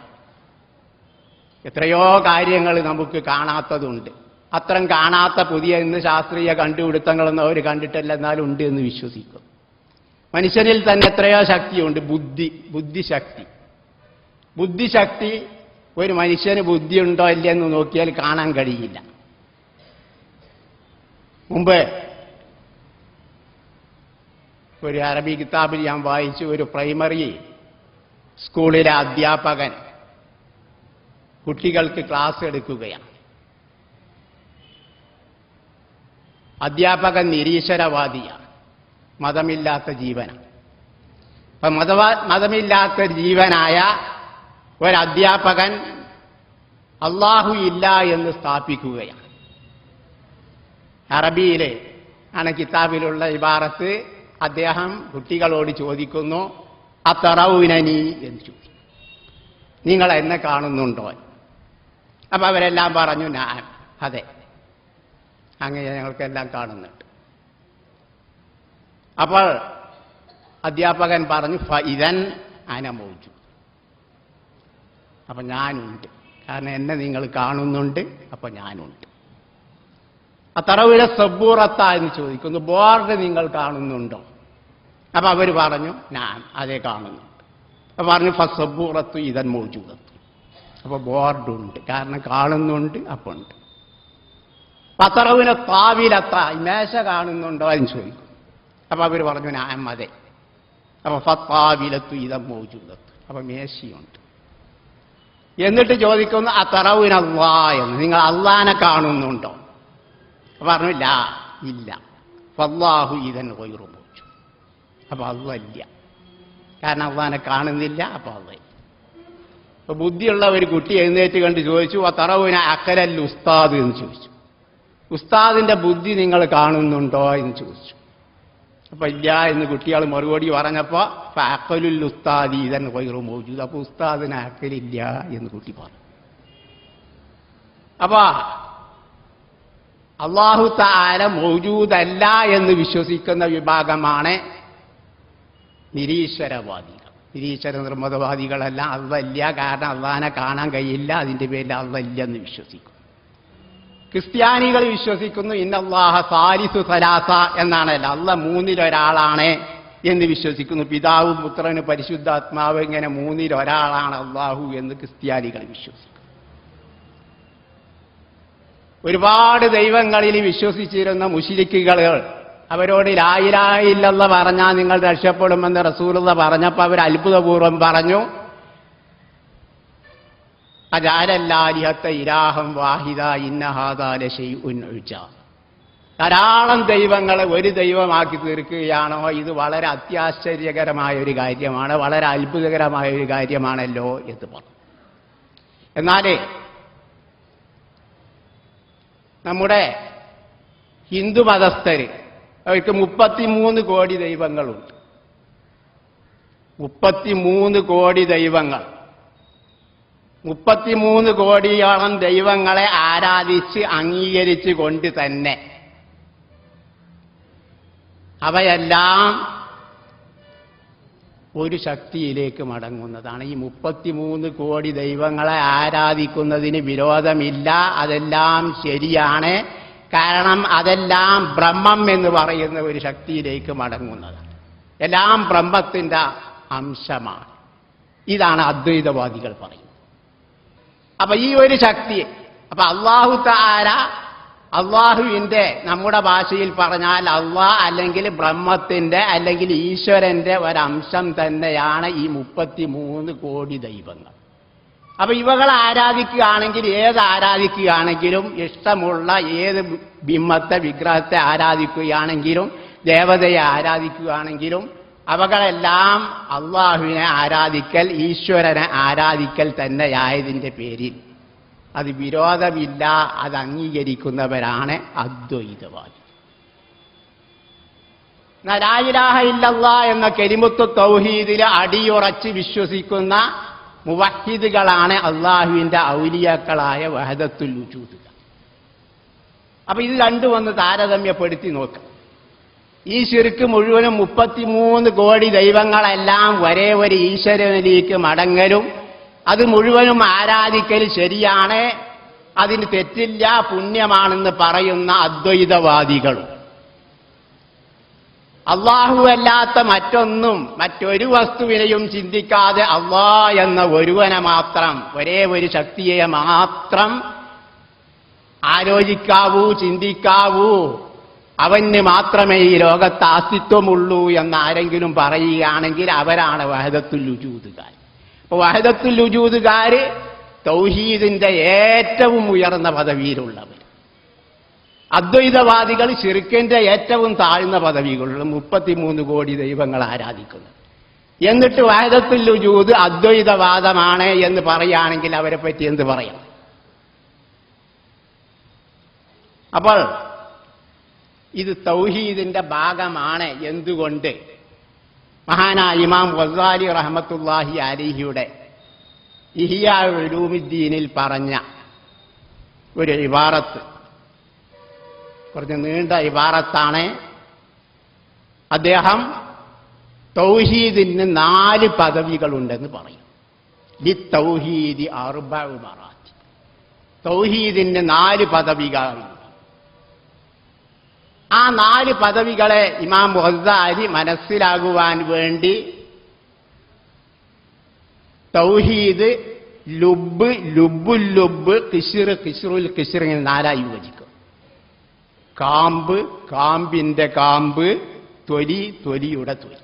എത്രയോ കാര്യങ്ങൾ നമുക്ക് കാണാത്തതുണ്ട്. അത്തരം കാണാത്ത പുതിയ ഇന്ന് ശാസ്ത്രീയ കണ്ടുപിടുത്തങ്ങളൊന്നും അവർ കണ്ടിട്ടില്ല, എന്നാലും ഉണ്ട് എന്ന് വിശ്വസിക്കും. മനുഷ്യനിൽ തന്നെ എത്രയോ ശക്തിയുണ്ട്. ബുദ്ധിശക്തി ഒരു മനുഷ്യന് ബുദ്ധിയുണ്ടോ ഇല്ലെന്ന് നോക്കിയാൽ കാണാൻ കഴിയില്ല. മുമ്പ് ഒരു അറബി കിതാബിൽ ഞാൻ വായിച്ചു, ഒരു പ്രൈമറി സ്കൂളിലെ അധ്യാപകൻ കുട്ടികൾക്ക് ക്ലാസ് എടുക്കുകയാണ്. അധ്യാപകൻ നിരീശ്വരവാദിയാണ്, മതമില്ലാത്ത ജീവനാണ്. അപ്പൊ മതമില്ലാത്ത ജീവനായ ഒരധ്യാപകൻ അല്ലാഹു ഇല്ല എന്ന് സ്ഥാപിക്കുകയാണ്. അറബിയിലെ ആണ് കിതാബിലുള്ള ഇബാറത്ത്. അദ്ദേഹം കുട്ടികളോട് ചോദിക്കുന്നു, അത്തറൗനനി എന്ന് ചോദിച്ചു, നിങ്ങൾ എന്നെ കാണുന്നുണ്ടോ? അപ്പൊ അവരെല്ലാം പറഞ്ഞു, ഞാൻ അതെ, അങ്ങനെ ഞങ്ങൾക്കെല്ലാം കാണുന്നുണ്ട്. അപ്പോൾ അധ്യാപകൻ പറഞ്ഞു, ഫഇദൻ അന മൗജൂദ്, അപ്പൊ ഞാനുണ്ട്, കാരണം എന്നെ നിങ്ങൾ കാണുന്നുണ്ട്, അപ്പൊ ഞാനുണ്ട്. അത്തറവിലെ സബ്ബൂറത്ത എന്ന് ചോദിക്കുന്നു, ബോർഡ് നിങ്ങൾ കാണുന്നുണ്ടോ? അപ്പൊ അവർ പറഞ്ഞു, ഞാൻ അതേ കാണുന്നുണ്ട്. അപ്പൊ പറഞ്ഞു, ഫസബ്ബൂറത്തു ഇതൻ മൗജൂദത്ത്, അപ്പൊ ബോർഡുണ്ട്, കാരണം കാണുന്നുണ്ട്, അപ്പൊ ഉണ്ട്. പത്തറവിനെ താവിലത്ത, മേശ കാണുന്നുണ്ടോ എന്ന് ചോദിക്കും. അപ്പൊ അവർ പറഞ്ഞു, ഞാൻ അതെ. അപ്പൊ ഫത്താവിലത്തു ഇതൻ മൗജൂദത്ത്, അപ്പൊ മേശയുണ്ട്. എന്നിട്ട് ചോദിക്കുന്നു, അത്തറവിനല്ലാ എന്ന്, നിങ്ങൾ അള്ളാനെ കാണുന്നുണ്ടോ? പറഞ്ഞു, ലാ, ഇല്ല. ഫല്ലാഹു ഇദൻ ഗൈറു മൗജൂദ്, അപ്പൊ അല്ലാഹ് ഇല്ല, കാരണം അള്ളാനെ കാണുന്നില്ല, അപ്പൊ അല്ലാഹ്. അപ്പൊ ബുദ്ധിയുള്ള ഒരു കുട്ടി എഴുന്നേറ്റ് കണ്ട് ചോദിച്ചു, തറവുന അക്കലൽ ഉസ്താദ് എന്ന് ചോദിച്ചു, ഉസ്താദിന്റെ ബുദ്ധി നിങ്ങൾ കാണുന്നുണ്ടോ എന്ന് ചോദിച്ചു. അപ്പൊ ഇല്ല എന്ന് കുട്ടികൾ മറുപടി പറഞ്ഞപ്പോ അക്കലുൽ ഉസ്താദി ഇദൻ ഗൈറു മൗജൂദ്, അപ്പൊ ഉസ്താദിന് അക്കലില്ല എന്ന് കുട്ടി പറഞ്ഞു. അപ്പൊ അല്ലാഹു തആല മൗജൂദല്ല എന്ന് വിശ്വസിക്കുന്ന വിഭാഗമാണ് നിരീശ്വരവാദികൾ. നിരീശ്വര നിർമ്മതവാദികളെല്ലാം അള്ളല്ല, കാരണം അള്ളാനെ കാണാൻ കഴിയില്ല, അതിന്റെ പേരിൽ അള്ളല്ല എന്ന് വിശ്വസിക്കും. ക്രിസ്ത്യാനികൾ വിശ്വസിക്കുന്നു ഇന്നല്ലാഹ സാലിസു സലാസ എന്നാണല്ലോ, അള്ളാഹ് മൂന്നിലൊരാളാണ് എന്ന് വിശ്വസിക്കുന്നു. പിതാവും പുത്രനും പരിശുദ്ധാത്മാവ് ഇങ്ങനെ മൂന്നിലൊരാളാണ് അള്ളാഹു എന്ന് ക്രിസ്ത്യാനികൾ വിശ്വസിക്കുന്നു. ഒരുപാട് ദൈവങ്ങളിൽ വിശ്വസിച്ചിരുന്ന മുശ്രിക്കുകൾ അവരോട് ലാ ഇലാഹ ഇല്ലല്ലാഹ് പറഞ്ഞാൽ നിങ്ങൾ രക്ഷപ്പെടുമെന്ന് റസൂലുള്ളാഹി പറഞ്ഞപ്പോൾ അവർ അത്ഭുതപൂർവ്വം പറഞ്ഞു, അജഅലല്ലാലിഹത്ത ഇലാഹം വാഹിദ ഇന്ന ഹാദാ ലശൈഉൻ ഉജാബ്. ധാരാളം ദൈവങ്ങളെ ഒരു ദൈവമാക്കി തീർക്കുകയാണോ, ഇത് വളരെ അത്യാശ്ചര്യകരമായ ഒരു കാര്യമാണ്, വളരെ അത്ഭുതകരമായ ഒരു കാര്യമാണല്ലോ എന്ന് പറഞ്ഞു. എന്നാൽ നമ്മുടെ ഹിന്ദു മതസ്ഥര് അവർക്ക് 33 കോടി ദൈവങ്ങളുണ്ട്. 33 കോടി ദൈവങ്ങൾ. 33 കോടിയോളം ദൈവങ്ങളെ ആരാധിച്ച് അംഗീകരിച്ചു കൊണ്ട് തന്നെ അവയെല്ലാം ഒരു ശക്തിയിലേക്ക് മടങ്ങുന്നതാണ്. ഈ 33 കോടി ദൈവങ്ങളെ ആരാധിക്കുന്നതിന് വിരോധമില്ല, അതെല്ലാം ശരിയാണ്. കാരണം അതെല്ലാം ബ്രഹ്മം എന്ന് പറയുന്ന ഒരു ശക്തിയിലേക്ക് മടങ്ങുന്നതാണ്. എല്ലാം ബ്രഹ്മത്തിന്റെ അംശമാണ്. ഇതാണ് അദ്വൈതവാദികൾ പറയുന്നത്. അപ്പൊ ഈ ഒരു ശക്തി, അപ്പൊ അല്ലാഹു തആല, അള്ളാഹുവിന്റെ നമ്മുടെ ഭാഷയിൽ പറഞ്ഞാൽ അള്ളാഹ് അല്ലെങ്കിൽ ബ്രഹ്മത്തിന്റെ അല്ലെങ്കിൽ ഈശ്വരന്റെ ഒരംശം തന്നെയാണ് ഈ 33 കോടി ദൈവങ്ങൾ. അപ്പൊ ഇവകളെ ആരാധിക്കുകയാണെങ്കിൽ, ഏത് ആരാധിക്കുകയാണെങ്കിലും, ഇഷ്ടമുള്ള ഏത് ബിംബത്തെ വിഗ്രഹത്തെ ആരാധിക്കുകയാണെങ്കിലും, ദേവതയെ ആരാധിക്കുകയാണെങ്കിലും, അവകളെല്ലാം അള്ളാഹുവിനെ ആരാധിക്കൽ, ഈശ്വരനെ ആരാധിക്കൽ തന്നെയായതിന്റെ പേരിൽ അത് വിരോധമില്ല, അത് അംഗീകരിക്കുന്നവരാണ് അദ്വൈതവാദി. ലാ ഇലാഹ ഇല്ലല്ലാഹ് എന്ന കലിമത്തു തൗഹീദിൽ അടിയുറച്ച് വിശ്വസിക്കുന്ന മുവഹ്ഹിദുകളാണ് അള്ളാഹുവിന്റെ ഔലിയാക്കളായ വഹദത്തുൽ വജൂദുകൾ. അപ്പൊ ഇത് രണ്ടും ഒന്ന് താരതമ്യപ്പെടുത്തി നോക്കാം. ഈ ശിർക്ക് മുഴുവനും 33 കോടി ദൈവങ്ങളെല്ലാം ഒരേ ഒരു ഈശ്വരനിലേക്ക് മടങ്ങലും അത് മുഴുവനും ആരാധിക്കൽ ശരിയാണ്, അതിന് തെറ്റില്ല, പുണ്യമാണെന്ന് പറയുന്ന അദ്വൈതവാദികളും അല്ലാഹുവല്ലാത്ത മറ്റൊരു വസ്തുവിനെയും ചിന്തിക്കാതെ അല്ലാഹ് എന്ന ഒരുവനെ മാത്രം, ഒരേ ഒരു ശക്തിയെ മാത്രം ആലോചിക്കാവൂ, ചിന്തിക്കാവൂ, അവന് മാത്രമേ ഈ ലോകത്ത് അസ്തിത്വമുള്ളൂ എന്ന് ആരെങ്കിലും പറയുകയാണെങ്കിൽ അവരാണ് വഹദത്തുൽ വജൂദുകാർ. അപ്പൊ വഹദത്തുൽ വജൂദുകാർ തൗഹീദിന്റെ ഏറ്റവും ഉയർന്ന പദവിയിലുള്ളവർ. അദ്വൈതവാദികൾ ശിർക്കിന്റെ ഏറ്റവും താഴ്ന്ന പദവികളുള്ള 33 കോടി ദൈവങ്ങൾ ആരാധിക്കുന്നത്. എന്നിട്ട് വഹദത്തുൽ വജൂദ് അദ്വൈതവാദമാണ് എന്ന് പറയുകയാണെങ്കിൽ അവരെ പറ്റി എന്ത് പറയാം? അപ്പോൾ ഇത് തൗഹീദിന്റെ ഭാഗമാണ്. എന്തുകൊണ്ട്? മഹാനായ ഇമാം ഗസാലി റഹ്മത്തുള്ളാഹി അലൈഹിയുടെ ഇഹ്യാ ഉലൂമുദ്ദീനിൽ പറഞ്ഞ ഒരു ഇബാറത്ത്, കുറച്ച് നീണ്ട ഇബാറത്താണ്. അദ്ദേഹം തൗഹീദിന് 4 പദവികളുണ്ടെന്ന് പറയും. ലി തൗഹീദി അർബഉ മറാത്തി. തൗഹീദിന് 4 പദവികളുണ്ട്. ആ 4 പദവികളെ ഇമാം ഗസാലി മനസ്സിലാകുവാൻ വേണ്ടി തൗഹീദ് ലുബ്, ലുബുൽ ലുബ്, ഖിശ്ർ, ഖിശ്റുൽ ഖിശ്ർ ഇങ്ങനെ 4ആയി വിഭജിക്കും. കാമ്പ്, കാമ്പിന്റെ കാമ്പ്, തൊലി, തൊലിയുടെ തൊലി.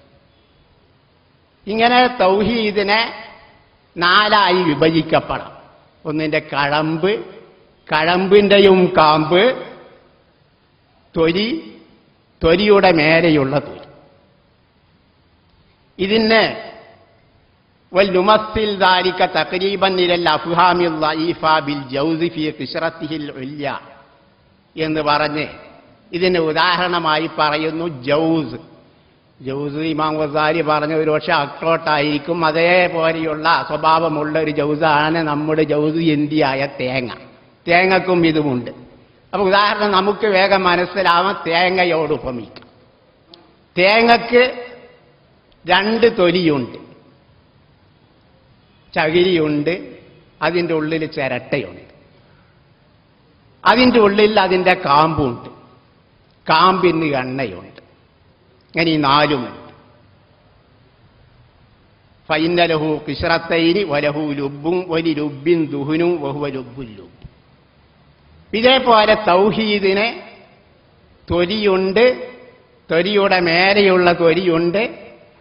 ഇങ്ങനെ തൗഹീദിനെ 4ആയി വിഭജിക്കപ്പെടാം. ഒന്നിന്റെ കഴമ്പ്, കഴമ്പിന്റെയും കാമ്പ്, തൊലി, തൊലിയുടെ മേലെയുള്ള തൊലി. ഇതിന് വൽനുമസ്സിൽ ദാലിക തഖരീബൻ ഇലൽ അഫ്ഹാമിൽ ദഈഫ ബിൽ ജൗസി ഫീ ഖിശ്റത്തിഹിൽ ഉല്യ എന്ന് പറഞ്ഞ് ഇതിന് ഉദാഹരണമായി പറയുന്നു ജൗസ്. ജൗസ് ഇമാം ഗസാലി പറഞ്ഞ ഒരു പക്ഷേ അക്രോട്ടായിരിക്കും. അതേപോലെയുള്ള സ്വഭാവമുള്ള ഒരു ജൗസാണ് നമ്മുടെ ജൗസ് എന്തിയായ തേങ്ങ. തേങ്ങക്കും ഇതുമുണ്ട്. അപ്പൊ ഉദാഹരണം നമുക്ക് വേഗം മനസ്സിലാവാൻ തേങ്ങയോട് ഉപമിക്കാം. തേങ്ങക്ക് 2 തൊലിയുണ്ട്, ചകിരിയുണ്ട്, അതിൻ്റെ ഉള്ളിൽ ചിരട്ടയുണ്ട്, അതിൻ്റെ ഉള്ളിൽ അതിൻ്റെ കാമ്പുണ്ട്, കാമ്പിന് എണ്ണയുണ്ട്. ഇങ്ങനെ ഈ 4മുണ്ട്. ഫൈനലഹു ഖിശ്റത്തൈനി വലഹു ലുബ്ബും വലി ലുബ്ബിൻ ദുഹുനും വഹുവ ലുബ്ബുൽ ലുബ്. ഇതേപോലെ തൗഹീദിന് തൊലിയുണ്ട്, തൊലിയുടെ മേലെയുള്ള തൊലിയുണ്ട്,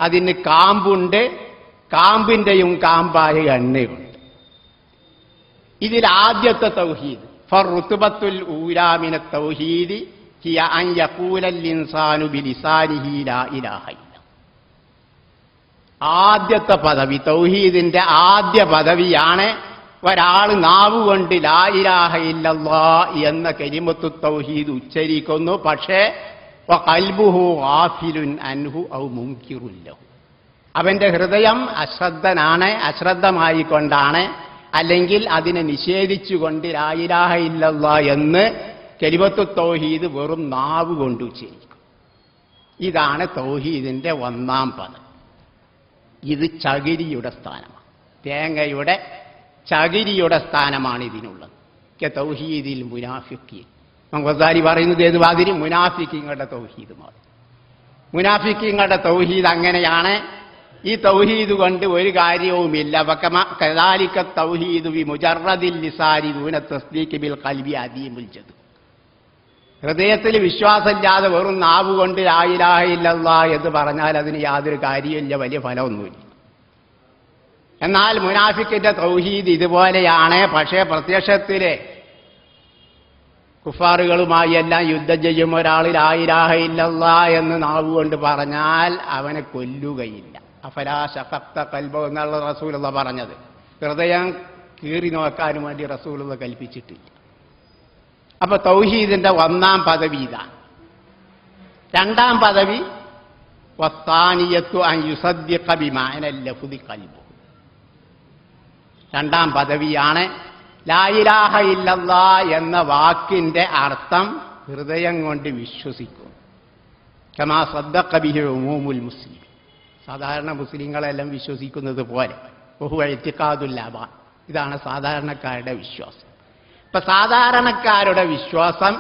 അതിന് കാമ്പുണ്ട്, കാമ്പിന്റെയും കാമ്പായ എണ്ണയുണ്ട്. ഇതിൽ ആദ്യത്തെ തൗഹീദ് ഫർറുത്ബത്തുൽ ഊലാ മിന തൗഹീദി ഹിയ അൻ യഖൂലൽ ഇൻസാനു ബിലിസാനിഹി ലാ ഇലാഹ ഇല്ല. ആദ്യത്തെ പദവി, തൗഹീദിന്റെ ആദ്യ പദവിയാണ് ഒരാൾ നാവുകൊണ്ട് ലാ ഇലാഹ ഇല്ലല്ലാഹ് എന്ന കലിമത്തു തൗഹീദ് ഉച്ചരിക്കുന്നു, പക്ഷേ വഖൽബുഹു ഗാഫിലുൻ അൻഹു ഔ മുൻകിറുൻ ലഹു, അവന്റെ ഹൃദയം അശ്രദ്ധമായിക്കൊണ്ടാണ് അല്ലെങ്കിൽ അതിനെ നിഷേധിച്ചുകൊണ്ട് ലാ ഇലാഹ ഇല്ലല്ലാഹ് എന്ന് കലിമത്തു തൗഹീദ് വെറും നാവ് കൊണ്ട് ഉച്ചരിക്കും. ഇതാണ് തൗഹീദിന്റെ ഒന്നാം പദം. ഇത് ചകിരിയുടെ സ്ഥാനമാണ്, തേങ്ങയുടെ ചകിരിയുടെ സ്ഥാനമാണ് ഇതിനുള്ളത്. തൗഹീദിൽ മുനാഫിഖീൻ ഗസാലി പറയുന്നത് ഏത് മാതിരി? മുനാഫിഖീങ്ങളുടെ തൗഹീദ് മാതിരി. മുനാഫിഖീങ്ങളുടെ തൗഹീദ് അങ്ങനെയാണ്. ഈ തൗഹീദ് കൊണ്ട് ഒരു കാര്യവുമില്ല. കദാലിക തൗഹീദു ബി മുജറദിൽ ലിസാനി ദൂന തസ്ദീഖ് ബിൽ ഖൽബി അദീമുൽ ജദ്. ഹൃദയത്തിൽ വിശ്വാസമില്ലാതെ വെറും നാവ് കൊണ്ട് ലാ ഇലാഹ ഇല്ലല്ലാഹ് എന്ന് പറഞ്ഞാൽ അതിന് യാതൊരു കാര്യമില്ല, വലിയ ഫലമൊന്നുമില്ല. എന്നാൽ മുനാഫിക്കിന്റെ തൗഹീദ് ഇതുപോലെയാണ്. പക്ഷേ പ്രത്യക്ഷത്തിലെ കുഫാറുകളുമായി എല്ലാം യുദ്ധം ചെയ്യും ഒരാൾ ലാ ഇലാഹ ഇല്ലല്ലാഹ് എന്ന് നാവ് കൊണ്ട് പറഞ്ഞാൽ അവനെ കൊല്ലുകയില്ല. അഫലാ ശഖഖ്ത ഖൽബഹു എന്നുള്ള റസൂലുള്ള പറഞ്ഞത്. ഹൃദയം കീറി നോക്കാനും വേണ്ടി റസൂലുള്ള കൽപ്പിച്ചിട്ടില്ല. അപ്പൊ തൗഹീദിന്റെ ഒന്നാം പദവി ഇതാണ്. രണ്ടാം പദവി വസ്താനിയത്തു അൻ യുസദ്ദിഖ ബിമഅനൽ ലഫ്ദി ഖൽബു. രണ്ടാം പദവിയാണ് ലാ ഇലാഹ ഇല്ലല്ലാഹ് എന്ന വാക്കിന്റെ അർത്ഥം ഹൃദയം കൊണ്ട് വിശ്വസിക്കും. കമാ സദ്ദഖ ബിഹി ഉമൂമുൽ മുസ്ലിം, സാധാരണ മുസ്ലിങ്ങളെല്ലാം വിശ്വസിക്കുന്നത് പോലെ. വഹുവ ഇഅ്തിഖാദുൽ അബാൻ, ഇതാണ് സാധാരണക്കാരുടെ വിശ്വാസം. ഇപ്പൊ സാധാരണക്കാരുടെ വിശ്വാസം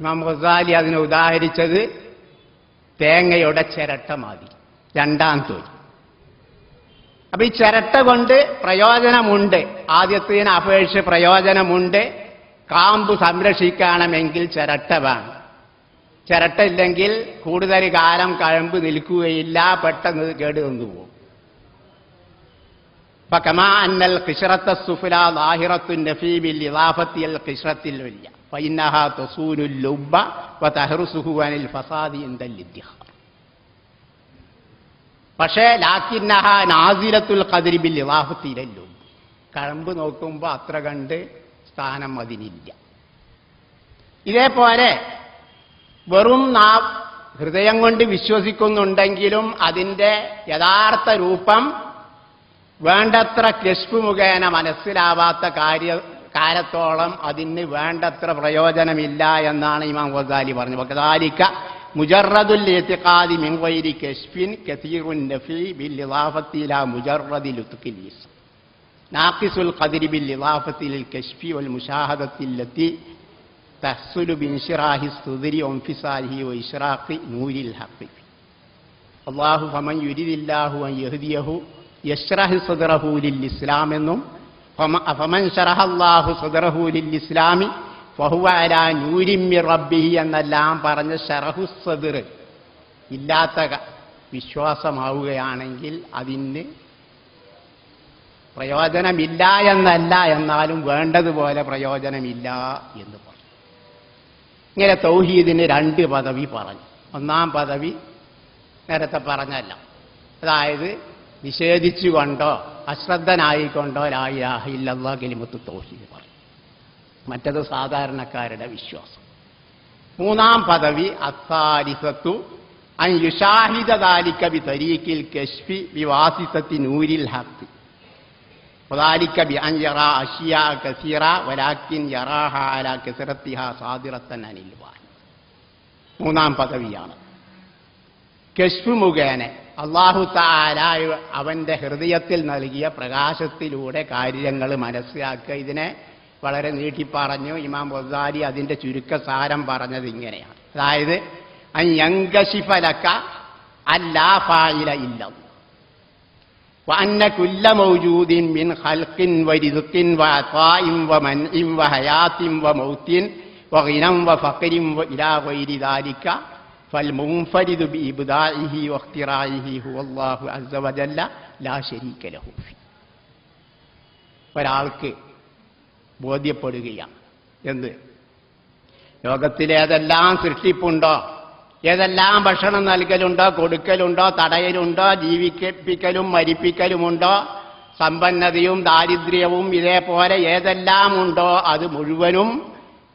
ഇമാം ഗസാലി അതിനെ ഉദാഹരിച്ചത് തേങ്ങയുടെ ചിരട്ട മാതിരി, രണ്ടാം തൊലി. അപ്പൊ ഈ ചിരട്ട കൊണ്ട് പ്രയോജനമുണ്ട്, ആദ്യത്തേന് അപേക്ഷിച്ച് പ്രയോജനമുണ്ട്. കാമ്പ് സംരക്ഷിക്കണമെങ്കിൽ ചിരട്ട വേണം. ചിരട്ട ഇല്ലെങ്കിൽ കൂടുതൽ കാലം കഴമ്പ് നിൽക്കുകയില്ല, പെട്ടെന്ന് കേട് വന്നു പോകും. ഫകമാ അന്നൽ ഖിശ്റത്ത സുഫ്ലാ ളാഹിറത്തുൻ നഫീ ബിൽ ഇളാഫത്തി അൽ ഖിശ്റത്തിൽ ഉല്യ ഫഇന്നഹാ തസൂലുൽ ലുബ്ബ വതഹ്റുസുഹു അനിൽ ഫസാദി ഇൻദൽ ഇദ്ദിഖാർ. പക്ഷേ ലാക്കിന്നഹാ നാസിലത്തുൽ ഖദ്രി ബിൽ ഇളാഫത്തി ഇലൽ ലുബ്ബ, കഴമ്പ് നോക്കുമ്പോൾ അത്ര കണ്ട് സ്ഥാനം അതിനില്ല. ഇതേപോലെ വെറും ഹൃദയം കൊണ്ട് വിശ്വസിക്കുന്നുണ്ടെങ്കിലും അതിൻ്റെ യഥാർത്ഥ രൂപം വേണ്ടത്ര കശ്ഫ് മുഖേന മനസ്സിലാവാത്ത കാലത്തോളം അതിന് വേണ്ടത്ര പ്രയോജനമില്ല എന്നാണ് ഇമാം ഗസാലി പറഞ്ഞത്. വകദാലിക മുജറദുൽ ഇഅ്തിഖാദി മിൻ ഗൈരി കശ്ഫിൻ കസീറുൻ നഫീ ബിൽ ഇളാഫത്തി ഇലാ മുജറദിൽ ഉത്ഖിലീസ് നാഖിസുൽ ഖദ്രി ബിൽ ഇളാഫത്തി ലിൽ കശ്ഫി വൽ മുശാഹദത്തി അല്ലതി തഹ്സുലു ബിൻശിറാഹി സുദ്രി വൻഫിസാലിഹി വഇശ്റാഖി നൂരിൽ ഹഖ്. അല്ലാഹു ഫമൻ യുരിദില്ലാഹു അൻ യഹ്ദിയഹു യശ്റഹ് സദ്റഹു ലിൽ ഇസ്ലാം എന്നും ഫമൻ ശറഹല്ലാഹു സദ്റഹു ലിൽ ഇസ്ലാമി ഫഹുവ അലാ നൂരിൻ മിർ റബ്ബിഹി എന്നെല്ലാം പറഞ്ഞ ശറഹു സദ്ർ ഇല്ലാത്ത വിശ്വാസമാവുകയാണെങ്കിൽ അതിന് പ്രയോജനമില്ല എന്നല്ല, എന്നാലും വേണ്ടതുപോലെ പ്രയോജനമില്ല എന്ന് പറഞ്ഞു. ഇങ്ങനെ തൗഹീദിന് രണ്ട് പദവി പറഞ്ഞു. ഒന്നാം പദവി നേരത്തെ പറഞ്ഞല്ല, അതായത് നിഷേധിച്ചുകൊണ്ടോ അശ്രദ്ധനായിക്കൊണ്ടോ ലാ ഇലാഹ ഇല്ലല്ലാഹ് കലിമത്തു തൗഹീദ് പറഞ്ഞു. മറ്റത് സാധാരണക്കാരുടെ വിശ്വാസം. മൂന്നാം പദവി അസ്സാലിസത്തു അൻ യുശാഹിദ ദാലിക ബിതരീഖിൽ കശ്ഫി ബിവാസിതത്തി നൂരിൽ ഹഖ് വദാലിക ബിഅൻ യറാ അഷ്യാ കസീറ വലാകിൻ യറാഹ അലാ കസറത്തിഹാ സാദിറത്തൻ അനിൽ വാഹി. മൂന്നാം പദവിയാണ് കശ്ഫ് മുഖേന അല്ലാഹു തആല അവന്റെ ഹൃദയത്തിൽ നൽകിയ പ്രകാശത്തിലൂടെ കാര്യങ്ങൾ മനസ്സിലാക്കുക. ഇതിനെ വളരെ നീട്ടിപ്പറഞ്ഞു ഇമാം ഗസാലി. അതിന്റെ ചുരുക്കസാരം പറഞ്ഞത് ഇങ്ങനെയാണ്, അതായത് അൻ യൻകശിഫ ലക അല്ലാ ഫായില ഇല്ലല്ലാഹ് വഅന്ന കുല്ല മൗജൂദിൻ മിൻ ഖൽഖിൻ വരിസ്ഖിൻ വഅതാഇൻ വമൻഇൻ വഹയാത്തിൻ വമൗത്തിൻ വഗിനം വഫഖരിൻ വഇലാ ഗൈരി ദാലിക ഫൽമുൻഫരിദു ബിഇബ്ദാഇഹി വഇഖ്തിറാഇഹി ഹുവല്ലാഹു അസ്സ വജല്ല ലാ ശരീക ലഹു. ഒരാൾക്ക് ബോധ്യപ്പെടുകയാണ് എന്ത്? ലോകത്തിലേതെല്ലാം സൃഷ്ടിപ്പുണ്ടോ, ഏതെല്ലാം ഭക്ഷണം നൽകലുണ്ടോ, കൊടുക്കലുണ്ടോ, തടയലുണ്ടോ, ജീവിപ്പിക്കലും മരിപ്പിക്കലുമുണ്ടോ, സമ്പന്നതയും ദാരിദ്ര്യവും ഇതേപോലെ ഏതെല്ലാം ഉണ്ടോ അത് മുഴുവനും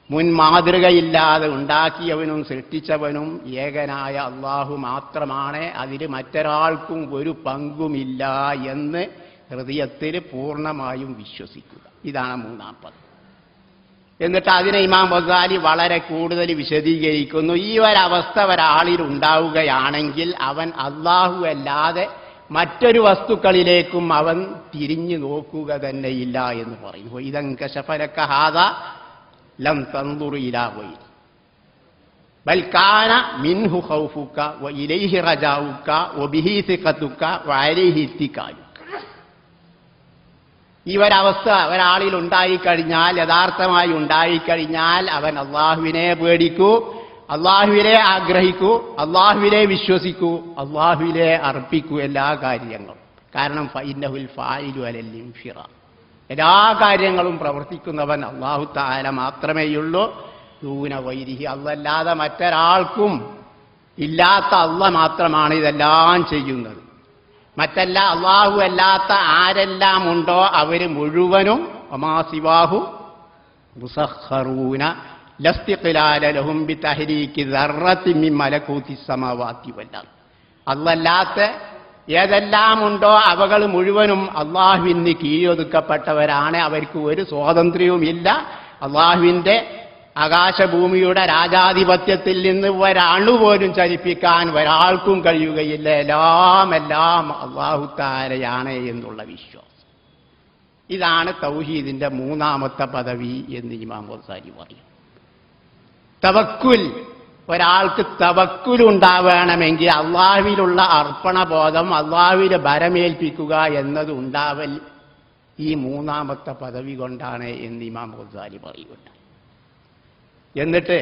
മുൻ മാതൃകയില്ലാതെ ഉണ്ടാക്കിയവനും സൃഷ്ടിച്ചവനും ഏകനായ അള്ളാഹു മാത്രമാണ്, അതിൽ മറ്റൊരാൾക്കും ഒരു പങ്കുമില്ല എന്ന് ഹൃദയത്തിൽ പൂർണ്ണമായും വിശ്വസിക്കുക. ഇതാണ് മൂന്നാം പദം. എന്നിട്ട് അതിനെ ഇമാം ഗസാലി വളരെ കൂടുതൽ വിശദീകരിക്കുന്നു. ഈ ഒരവസ്ഥ ഒരാളിൽ ഉണ്ടാവുകയാണെങ്കിൽ അവൻ അള്ളാഹു അല്ലാതെ മറ്റൊരു വസ്തുക്കളിലേക്കും അവൻ തിരിഞ്ഞു നോക്കുക തന്നെയില്ല എന്ന് പറയുന്നു. ഇദങ്കശഫലക ഹാദാ ലം തൻദുർ ഇലാ ഗൈരി ബൽ കാന മിൻഹു ഖൗഫുക വ ഇലൈഹി റജാഉക വ ബിഹി സിഖതുക വ അലൈഹി ഇത്തികാലുക. ഈ ഒരവസ്ഥ ഒരാളിൽ ഉണ്ടായിക്കഴിഞ്ഞാൽ, യഥാർത്ഥമായി ഉണ്ടായിക്കഴിഞ്ഞാൽ അവൻ അള്ളാഹുവിനെ പേടിക്കൂ, അള്ളാഹുവിനെ ആഗ്രഹിക്കൂ, അള്ളാഹുവിനെ വിശ്വസിക്കൂ, അള്ളാഹുവിനെ അർപ്പിക്കൂ എല്ലാ കാര്യങ്ങളും. കാരണം ഫഇന്നഹുൽ ഫായിലു അലൽ ഇൻഫിറാ, എല്ലാ കാര്യങ്ങളും പ്രവർത്തിക്കുന്നവൻ അള്ളാഹു തആല മാത്രമേയുള്ളൂ. ദൂന ഗൈരിഹി, അല്ലാതെ മറ്റൊരാൾക്കും ഇല്ലാത്ത അള്ളാഹ് മാത്രമാണ് ഇതെല്ലാം ചെയ്യുന്നത്. മറ്റല്ല അള്ളാഹു അല്ലാത്ത ആരെല്ലാം ഉണ്ടോ അവർ മുഴുവനും വമാ സിവാഹു മുസഖറൂന ലസ്തിഖ്ലാല ലഹും ബിതഹ്രീകി ദർറത്തിൻ മിൻ മലകൂതി സമാവാതി വൽ അർദ്. അല്ലാത്ത ഏതെല്ലാം ഉണ്ടോ അവകൾ മുഴുവനും അള്ളാഹുവിന് കീഴൊതുക്കപ്പെട്ടവരാണ്. അവർക്ക് ഒരു സ്വാതന്ത്ര്യവുമില്ല. അള്ളാഹുവിൻ്റെ ആകാശഭൂമിയുടെ രാജാധിപത്യത്തിൽ നിന്ന് ഒരണുപോലും ചലിപ്പിക്കാൻ ഒരാൾക്കും കഴിയുകയില്ല. എല്ലാം അള്ളാഹു തആലയാണ് എന്നുള്ള വിശ്വാസം. ഇതാണ് തൗഹീദിന്റെ മൂന്നാമത്തെ പദവി എന്ന് ഇമാം ഗസാലി പറയും. തവക്കുൽ, ഒരാൾക്ക് തവക്കുലുണ്ടാവണമെങ്കിൽ അള്ളാഹുവിലുള്ള അർപ്പണബോധം, അള്ളാഹുവിനെ ഭരമേൽപ്പിക്കുക എന്നത് ഉണ്ടാവൽ ഈ മൂന്നാമത്തെ പദവി കൊണ്ടാണ് എന്ന് ഇമാം ഗസാലി പറയുന്നുണ്ട്. എന്നിട്ട്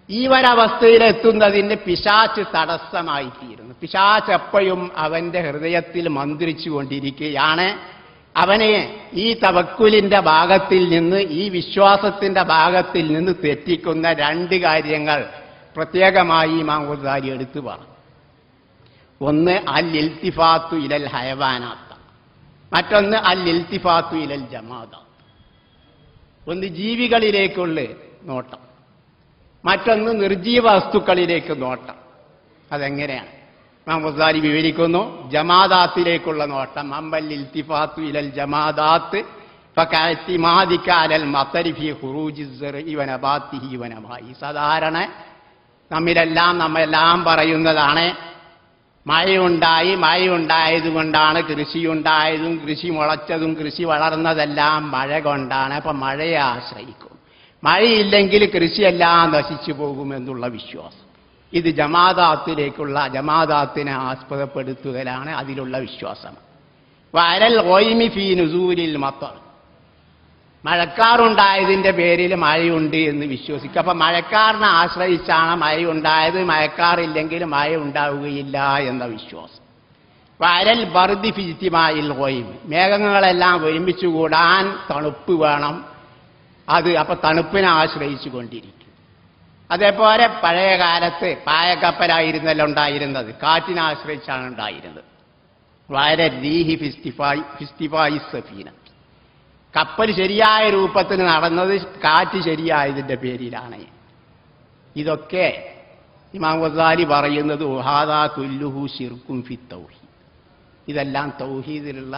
ഈ ഒരവസ്ഥയിലെത്തുന്നതിന് പിശാച് തടസ്സമായിത്തീരുന്നു. പിശാച് എപ്പോഴും അവന്റെ ഹൃദയത്തിൽ മന്ത്രിച്ചു കൊണ്ടിരിക്കുകയാണ്. അവനെ ഈ തവക്കുലിന്റെ ഭാഗത്തിൽ നിന്ന്, ഈ വിശ്വാസത്തിന്റെ ഭാഗത്തിൽ നിന്ന് തെറ്റിക്കുന്ന രണ്ട് കാര്യങ്ങൾ പ്രത്യേകമായി ഇമാം ഗസാലി എടുത്തു പറഞ്ഞു. ഒന്ന് അൽ ഇൽത്തിഫാത്തു ഇലൽ ഹയവാനാത്ത്, മറ്റൊന്ന് അൽ ഇൽത്തിഫാത്തു ഇലൽ ജമാദാത്ത്. ഒന്ന് ജീവികളിലേക്കുള്ള നോട്ടം, മറ്റൊന്ന് നിർജീവ വസ്തുക്കളിലേക്ക് നോട്ടം. അതെങ്ങനെയാണ് ഇമാം ഗസാലി വിവരിക്കുന്നു. ജമാദാത്തിലേക്കുള്ള നോട്ടം, അമ്പൽ ഇൽത്തിഫാത്തു ഇലൽ ജമാദാത്ത് ഫകഅതിമാദിക അലൽ മതരി ഫീ ഖുറൂജി സ്സർഇ വനബാതിഹി വനമായി. സാധാരണ നമ്മെല്ലാം പറയുന്നതാണ് മഴയുണ്ടായതുകൊണ്ടാണ് കൃഷിയുണ്ടായതും കൃഷി മുളച്ചതും കൃഷി വളർന്നതെല്ലാം മഴ കൊണ്ടാണ്. അപ്പം മഴയെ ആശ്രയിക്കും. മഴയില്ലെങ്കിൽ കൃഷിയെല്ലാം നശിച്ചു പോകുമെന്നുള്ള വിശ്വാസം. ഇത് ജമാദാത്തിനെ ആസ്പദപ്പെടുത്തുകയാണ്, അതിലുള്ള വിശ്വാസം. വഅലൽ ഗൈമി ഫീ നുസൂലിൽ മത്തർ, മഴക്കാറുണ്ടായതിൻ്റെ പേരിൽ മഴയുണ്ട് എന്ന് വിശ്വസിക്കുക. അപ്പം മഴക്കാറിനെ ആശ്രയിച്ചാണ് മഴയുണ്ടായത്, മഴക്കാറില്ലെങ്കിൽ മഴ ഉണ്ടാവുകയില്ല എന്ന വിശ്വാസം. വഅലൽ ബർദി ഫീ ഇജ്തിമാഇൽ ഗൈം, മേഘങ്ങളെല്ലാം ഒരുമിച്ചുകൂടാൻ തണുപ്പ് വേണം, അപ്പം തണുപ്പിനെ ആശ്രയിച്ചു കൊണ്ടിരിക്കും. അതേപോലെ പഴയ കാലത്ത് പായക്കപ്പലായിരുന്നല്ലോ ഉണ്ടായിരുന്നത്, കാറ്റിനെ ആശ്രയിച്ചാണ് ഉണ്ടായിരുന്നത്. വളരെ രീഹി ഫിസ്തിഫായി സഫീന, കപ്പൽ ശരിയായ രൂപത്തിൽ നടന്നത് കാറ്റ് ശരിയായതിൻ്റെ പേരിലാണ്. ഇതൊക്കെ ഇമാം ഗസാലി പറയുന്നത് വഹാദാ കുല്ലുഹു ശിർക്കും ഫി തൗഹീദ്, ഇതെല്ലാം തൗഹീദിലുള്ള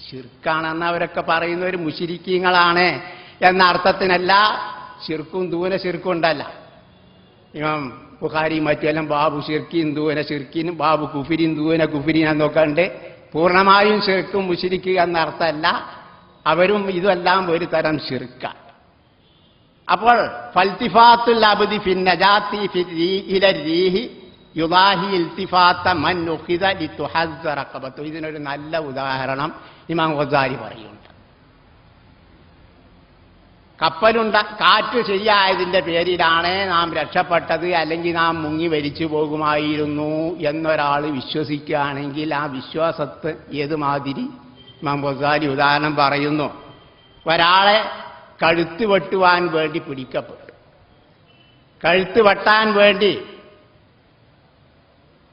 ശിർക്കാണെന്ന് അവരൊക്കെ പറയുന്നവർ മുശ്രിക്കീങ്ങളാണ് എന്ന അർത്ഥത്തിനല്ല. ശിർക്കും ദൂന ശിർക്കുണ്ടല്ല. ഇമാം ബുഖാരി മറ്റെല്ലാം ബാബു ഷിർക്കിൻ ദൂന ഷിർക്കിനും ബാബു കുഫിരിൻ ദൂന കുഫിരിൻ എന്നൊക്കെ ഉണ്ട്. പൂർണ്ണമായും ശിർക്കും മുശ്രിക്ക് എന്ന അർത്ഥമല്ല. അവരും ഇതെല്ലാം ഒരു തരം ശിർക്കാണ്. അപ്പോൾ ഫൽത്തിഫാത്തുൽ അബ്ദി ഫിൻ നജാത്തി ഇല റീഹി യുദാഹി ഇൽത്തിഫാത്ത മൻ ഉഖിദ ലിതുഹസ്സ റഖബത്തു. ഇതിനൊരു നല്ല ഉദാഹരണം ഇമാം ഗസാലി പറയുന്നുണ്ട്. കാറ്റ് ശരിയായതിൻ്റെ പേരിലാണ് നാം രക്ഷപ്പെട്ടത്, അല്ലെങ്കിൽ നാം മുങ്ങി മരിച്ചു പോകുമായിരുന്നു എന്നൊരാൾ വിശ്വസിക്കുകയാണെങ്കിൽ ആ വിശ്വാസത്തെ ഏതുമാതിരി ഇമാം ഗസാലി ഉദാഹരണം പറയുന്നു. ഒരാളെ കഴുത്ത് വെട്ടുവാൻ വേണ്ടി പിടിക്കപ്പെട്ടു. കഴുത്ത് വെട്ടാൻ വേണ്ടി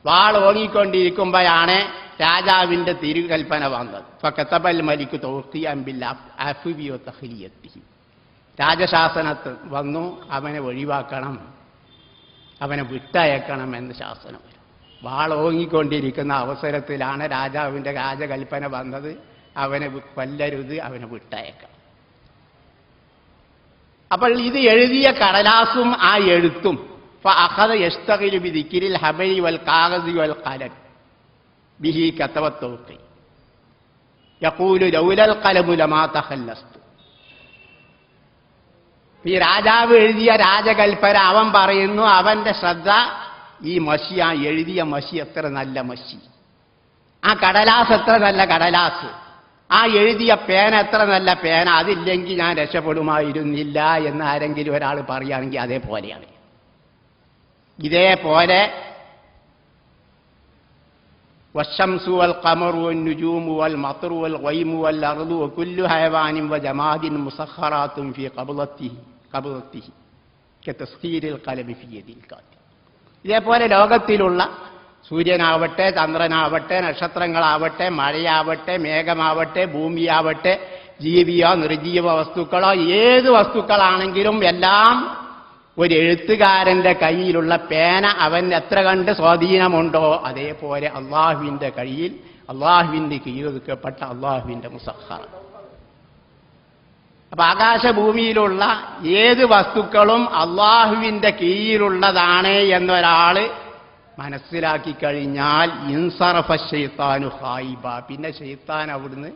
വാൾ ഓങ്ങിക്കൊണ്ടിരിക്കുമ്പോഴാണ് രാജാവിന്റെ തിരുകൽപ്പന വന്നത്. ഫകതബൽ മലിക് തൗഖിയൻ ബിൽ അഫ്വി വതഖ്ലിയത്തിഹി. രാജശാസനത്തിൽ വന്നു അവനെ ഒഴിവാക്കണം, അവനെ വിട്ടയക്കണം എന്ന് ശാസനം വരും. വാളോങ്ങിക്കൊണ്ടിരിക്കുന്ന അവസരത്തിലാണ് രാജാവിന്റെ രാജകൽപ്പന വന്നത്, അവനെ കൊല്ലരുത്, അവനെ വിട്ടയക്കണം. അപ്പോൾ ഇത് എഴുതിയ കടലാസും ആ എഴുത്തും ഫഅഖദ യസ്തഗിലു ബിദിക്രിൽ ഹബരി വൽ കാഗസി വൽ ഖലം ബിഹി കതബ തൗഖി യഖൂലു ലൗലൽ ഖലമു ലമാ തഖല്ലസ്തു. ഈ രാജാവ് എഴുതിയ രാജകൽപ്പന അവൻ പറയുന്നു, അവന്റെ ശ്രദ്ധ ഈ മഷി, ആ എഴുതിയ മഷി എത്ര നല്ല മഷി, ആ കടലാസ് എത്ര നല്ല കടലാസ്, ആ എഴുതിയ പേന എത്ര നല്ല പേന, അതില്ലെങ്കിൽ ഞാൻ രക്ഷപ്പെടുമായിരുന്നില്ല എന്ന് ആരെങ്കിലും ഒരാൾ പറയുകയാണെങ്കിൽ അതേപോലെയാണ്. ഇതേപോലെ വശംസു വൽ ഖമറു വൻ നുജൂമു വൽ മത്റു വൽ ഗൈമു വൽ അർദു വകുല്ലു ഹയവാനിൻ വജമാദിൻ മുസഖറാത്തുൻ ഫീ ഖബ്ളത്തിഹി കതസ്ഖീരിൽ ഖലമി ഫീ യദിൽ കാതിബ്. ഇതേപോലെ ലോകത്തിലുള്ള സൂര്യനാവട്ടെ, ചന്ദ്രനാവട്ടെ, നക്ഷത്രങ്ങളാവട്ടെ, മഴയാവട്ടെ, മേഘമാവട്ടെ, ഭൂമിയാവട്ടെ, ജീവിയോ നിർജീവ വസ്തുക്കളോ ഏത് വസ്തുക്കളാണെങ്കിലും എല്ലാം ഒരു എഴുത്തുകാരന്റെ കയ്യിലുള്ള പേന അവൻ എത്ര കണ്ട് സ്വാധീനമുണ്ടോ അതേപോലെ അള്ളാഹുവിന്റെ കയ്യിൽ, അള്ളാഹുവിന്റെ കീഴൊതുക്കപ്പെട്ട അള്ളാഹുവിന്റെ മുസഖർ. അപ്പൊ ആകാശഭൂമിയിലുള്ള ഏത് വസ്തുക്കളും അള്ളാഹുവിന്റെ കീഴിലുള്ളതാണ് എന്നൊരാള് മനസ്സിലാക്കി കഴിഞ്ഞാൽ ഇൻസറഫ ശൈത്താനു ഖായിബ, പിന്നെ ശൈത്താൻ അവിടുന്ന്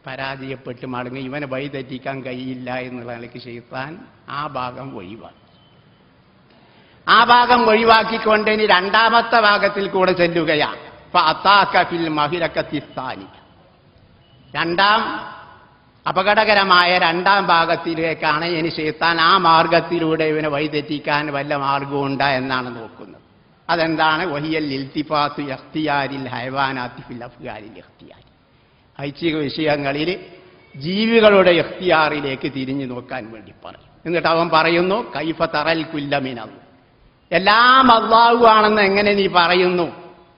പരാജയപ്പെട്ട് മടങ്ങി. ഇവനെ വഴിതെറ്റിക്കാൻ കഴിയില്ല എന്നുള്ള നിലയ്ക്ക് ശൈത്താൻ ആ ഭാഗം ഒഴിവാക്കി. ആ ഭാഗം ഒഴിവാക്കിക്കൊണ്ട് ഇനി രണ്ടാമത്തെ ഭാഗത്തിൽ കൂടെ ചെല്ലുകയാണ്. ഫഅതാക ഫിൽ മഹിരക്കത്തി സാനിയ. രണ്ടാം അപകടകരമായ രണ്ടാം ഭാഗത്തിലേക്കാണ് ഇനി ശൈത്താൻ ആ മാർഗത്തിലൂടെ ഇവനെ വഴിതെറ്റിക്കാൻ വല്ല മാർഗമുണ്ട് എന്നാണ് നോക്കുന്നത്. അതെന്താണ്? വഹിയൽ ഇൽത്തിഫാത്തു ഇഖ്തിയാരിൽ ഹയവാനാത്തി ഫിൽ അഫ്ഗാരിൽ ഇഖ്തിയാരി. ഐച്ഛിക വിഷയങ്ങളിൽ ജീവികളുടെ ഇഖ്തിയാറിലേക്ക് തിരിഞ്ഞു നോക്കാൻ വേണ്ടി പറയും. എന്നിട്ട് അവൻ പറയുന്നു, കൈഫ തറൽ കുല്ലമിനൽ, എല്ലാം അല്ലാഹു ആണെന്ന് എങ്ങനെ നീ പറയുന്നു?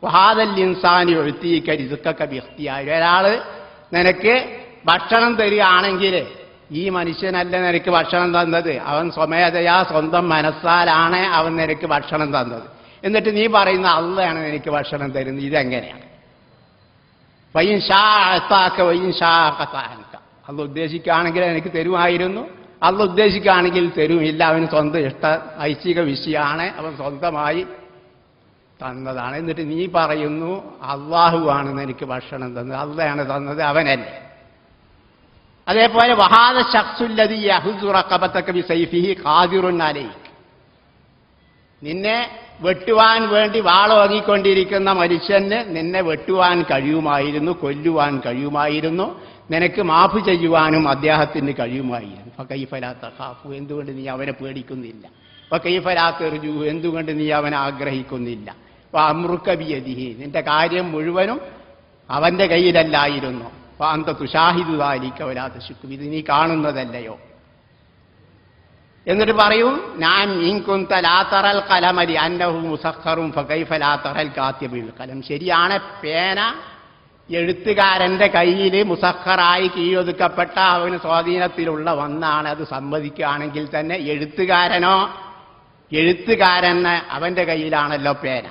വഹാദൽ ഇൻസാനി ഉഅ്തീക റിസ്ഖക ബിഇഖ്തിയാരി. ഒരാള് നിനക്ക് ഭക്ഷണം തരികയാണെങ്കിൽ ഈ മനുഷ്യനല്ല നിനക്ക് ഭക്ഷണം തന്നത്, അവൻ സ്വമേധയാ സ്വന്തം മനസ്സാലാണ് അവൻ നിനക്ക് ഭക്ഷണം തന്നത്. എന്നിട്ട് നീ പറയുന്ന അള്ളയാണ് നിനക്ക് ഭക്ഷണം തരുന്നത്. ഇതെങ്ങനെയാണ്? വൈൻ ഷാ അത്താക്ക വൈൻ ഷാ ഖതാഅൻക. അള്ള ഉദ്ദേശിക്കുകയാണെങ്കിൽ എനിക്ക് തരുമായിരുന്നു, അള്ള ഉദ്ദേശിക്കുകയാണെങ്കിൽ തരുമില്ല. അവന് സ്വന്തം ഇഷ്ട ഐച്ഛിക വിഷയമാണ്, അവൻ സ്വന്തമായി തന്നതാണ്. എന്നിട്ട് നീ പറയുന്നു അള്ളാഹുവാണ് നിനക്ക് ഭക്ഷണം തന്നത്, അള്ളയാണ് തന്നത്, അവനല്ലേ. അതേപോലെ വഹാദ ശഖ്സുല്ലദീ യഹുസു റഖബതക ബിസൈഫിഹി ഖാദിറുൻ അലൈക. നിന്നെ വെട്ടുവാൻ വേണ്ടി വാളോങ്ങിക്കൊണ്ടിരിക്കുന്ന മനുഷ്യന് നിന്നെ വെട്ടുവാൻ കഴിയുമായിരുന്നു, കൊല്ലുവാൻ കഴിയുമായിരുന്നു, നിനക്ക് മാഫ് ചെയ്യുവാനും അദ്ദേഹത്തിന് കഴിയുമായിരുന്നു. ഫകൈഫ ലാ തഖാഫു, എന്തുകൊണ്ട് നീ അവനെ പേടിക്കുന്നില്ല? ഫകൈഫ ലാ തർജു, എന്തുകൊണ്ട് നീ അവനെ ആഗ്രഹിക്കുന്നില്ല? വഅംറുക ബിയദിഹി, നിന്റെ കാര്യം മുഴുവനും അവന്റെ കയ്യിലല്ലായിരുന്നു. ഫഅന്ത തുശാഹിദു ദാലിക വലാ തശുക്കു, ഇത് നീ കാണുന്നതല്ലയോ? എന്നിട്ട് പറയും, ഞാൻ ഇൻകുന്ത ലാ തറൽ ഖലമ ലിഅന്നഹു മുസഖറുൻ ഫകൈഫ ലാ തറൽ കാതിബിൽ ഖലം. ശരിയാണ്, പേന എഴുത്തുകാരന്റെ കയ്യിൽ മുസഖറായി കീഴൊതുക്കപ്പെട്ട അവന് സ്വാധീനത്തിലുള്ള ഒന്നാണ്. അത് സമ്മതിക്കുകയാണെങ്കിൽ തന്നെ എഴുത്തുകാരന് അവന്റെ കയ്യിലാണല്ലോ പേന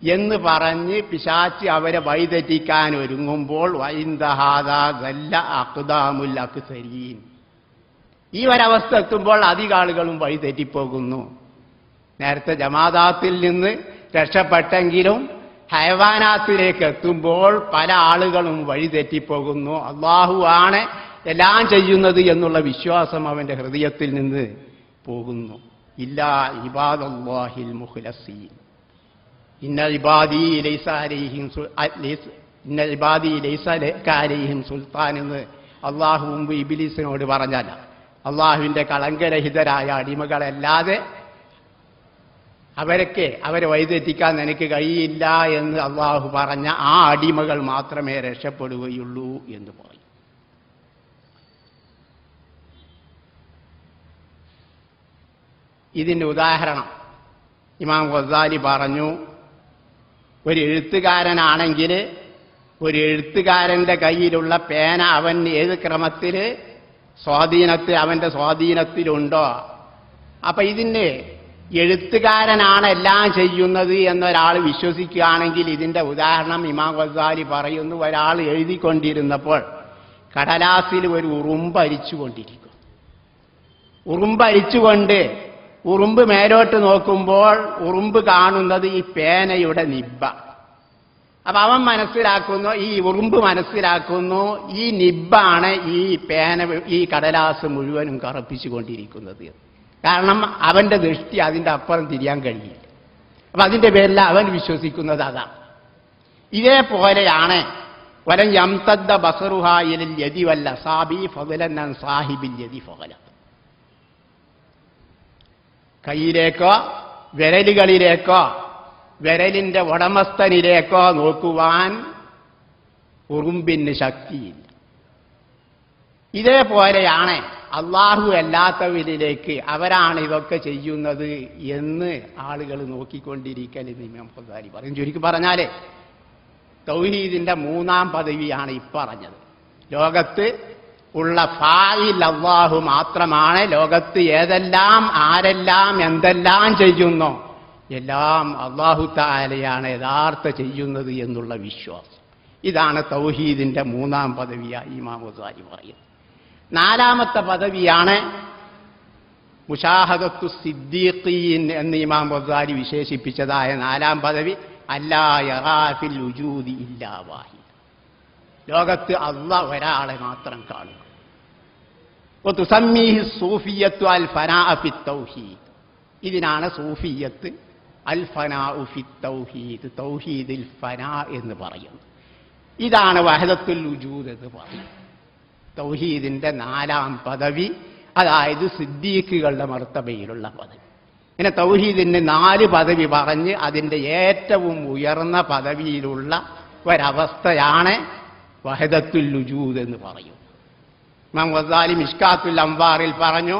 എന്ന് പറഞ്ഞ് പിശാച് അവരെ വഴിതെറ്റിക്കാൻ ഒരുങ്ങുമ്പോൾ വഇൻദഹാദാ ഗല്ല അഖ്ദാമുൽ അക്സരീൻ, ഈ ഒരവസ്ഥ എത്തുമ്പോൾ അധികാളുകളും വഴിതെറ്റിപ്പോകുന്നു. നേരത്തെ ജമാദാത്തിൽ നിന്ന് രക്ഷപ്പെട്ടെങ്കിലും ഹയവാനാത്തിലേക്ക് എത്തുമ്പോൾ പല ആളുകളും വഴിതെറ്റിപ്പോകുന്നു. അള്ളാഹു ആണ് എല്ലാം ചെയ്യുന്നത് എന്നുള്ള വിശ്വാസം അവന്റെ ഹൃദയത്തിൽ നിന്ന് പോകുന്നു. ഇല്ലാ ഇബാദല്ലാഹിൽ മുഖ്ലസീൻ, ഇന്ന ഇബാദി ലൈസ അലൈഹിം സുൽത്താൻ എന്ന് അള്ളാഹു മുമ്പ് ഇബ്ലീസിനോട് പറഞ്ഞല്ല. അള്ളാഹുവിന്റെ കളങ്കരഹിതരായ അടിമകളല്ലാതെ അവരെ വഴിതെറ്റിക്കാൻ എനിക്ക് കഴിയില്ല എന്ന് അള്ളാഹു പറഞ്ഞ ആ അടിമകൾ മാത്രമേ രക്ഷപ്പെടുകയുള്ളൂ എന്ന് പറയും. ഇതിന്റെ ഉദാഹരണം ഇമാം ഗസാലി പറഞ്ഞു, ഒരു എഴുത്തുകാരനാണെങ്കിൽ ഒരു എഴുത്തുകാരന്റെ കയ്യിലുള്ള പേന അവൻ ഏത് ക്രമത്തിൽ അവന്റെ സ്വാധീനത്തിലുണ്ടോ? അപ്പൊ ഇതിന് എഴുത്തുകാരനാണ് എല്ലാം ചെയ്യുന്നത് എന്നൊരാൾ വിശ്വസിക്കുകയാണെങ്കിൽ ഇതിന്റെ ഉദാഹരണം ഇമാം ഗസാലി പറയുന്നു. ഒരാൾ എഴുതിക്കൊണ്ടിരുന്നപ്പോൾ കടലാസിൽ ഒരു ഉറുമ്പരിച്ചുകൊണ്ടിരിക്കും. ഉറുമ്പ് മേലോട്ട് നോക്കുമ്പോൾ ഉറുമ്പ് കാണുന്നത് ഈ പേനയുടെ നിബ്ബ. അപ്പൊ അവൻ മനസ്സിലാക്കുന്നു, ഈ ഉറുമ്പ് മനസ്സിലാക്കുന്നു, ഈ നിബ്ബാണ് ഈ കടലാസ് മുഴുവനും കറുപ്പിച്ചുകൊണ്ടിരിക്കുന്നത്. കാരണം അവന്റെ ദൃഷ്ടി അതിന്റെ അപ്പുറം തിരിയാൻ കഴിയില്ല. അപ്പൊ അതിന്റെ പേരിൽ അവൻ വിശ്വസിക്കുന്നത് അതാണ്. ഇതേപോലെയാണ് വലൻ യംതദ്ദ ബസറുഹാ ഇലൽ യദി വൽ അസാബി ഫളൻ അൻ സാഹിബിൽ യദി ഫള. കൈയിലേക്കോ വിരലുകളിലേക്കോ വിരലിന്റെ ഉടമസ്ഥനിലേക്കോ നോക്കുവാൻ ഉറുമ്പിന് ശക്തിയില്ല. ഇതേപോലെയാണ് അള്ളാഹു അല്ലാത്തവരിലേക്ക് അവരാണ് ഇതൊക്കെ ചെയ്യുന്നത് എന്ന് ആളുകൾ നോക്കിക്കൊണ്ടിരിക്കൽ എന്ന് ഇമാം ഗസാലി പറയും. ചുരുക്കി പറഞ്ഞാലേ തൗഹീദിന്റെ മൂന്നാം പദവിയാണ് ഇപ്പറഞ്ഞത്. ലോകത്ത് ഉള്ള ഫായിൽ അള്ളാഹു മാത്രമാണ്. ലോകത്ത് ഏതെല്ലാം ആരെല്ലാം എന്തെല്ലാം ചെയ്യുന്നോ എല്ലാം അള്ളാഹു തആലയാണ് യഥാർത്ഥ ചെയ്യുന്നത് എന്നുള്ള വിശ്വാസം. ഇതാണ് തൗഹീദിന്റെ മൂന്നാം പദവിയായി ഇമാം ഗസാലി പറയുന്നത്. നാലാമത്തെ പദവിയാണ് മുശാഹദത്തു സിദ്ദീഖീൻ എന്ന് ഇമാം ഗസാലി വിശേഷിപ്പിച്ചതായ നാലാം പദവി. അല്ലാ യറാ ഫിൽ വുജൂദി ഇല്ലാ വാഹിദ്. ലോകത്ത് അല്ലാഹ് ഒരാളെ മാത്രം കാണുക. വതുസമ്മീഹി സൂഫിയ്യത്തു അൽ ഫനാഅ ഫിത് തൗഹീദ്. ഇതിനാണ് സൂഫിയ്യത്ത് അൽ ഫനാഉ ഫിത് തൗഹീദ്, തൗഹീദിൽ ഫനാ എന്ന് പറയുന്നത്. ഇതാണ് വഹദത്തുൽ വുജൂദ് എന്ന് പറയുന്നത്. തൗഹീദിന്റെ നാലാം പദവി, അതായത് സിദ്ദീഖുകളുടെ മർത്തബയിലുള്ള പദവി. ഇങ്ങനെ തൗഹീദിന് 4 പദവി പറഞ്ഞ് അതിൻ്റെ ഏറ്റവും ഉയർന്ന പദവിയിലുള്ള ഒരവസ്ഥയാണ് വഹദത്തുൽ വുജൂദ് എന്ന് പറയും. ഇമാം ഗസാലി മിഷ്കാത്തുൽ അൻവാറിൽ പറഞ്ഞു,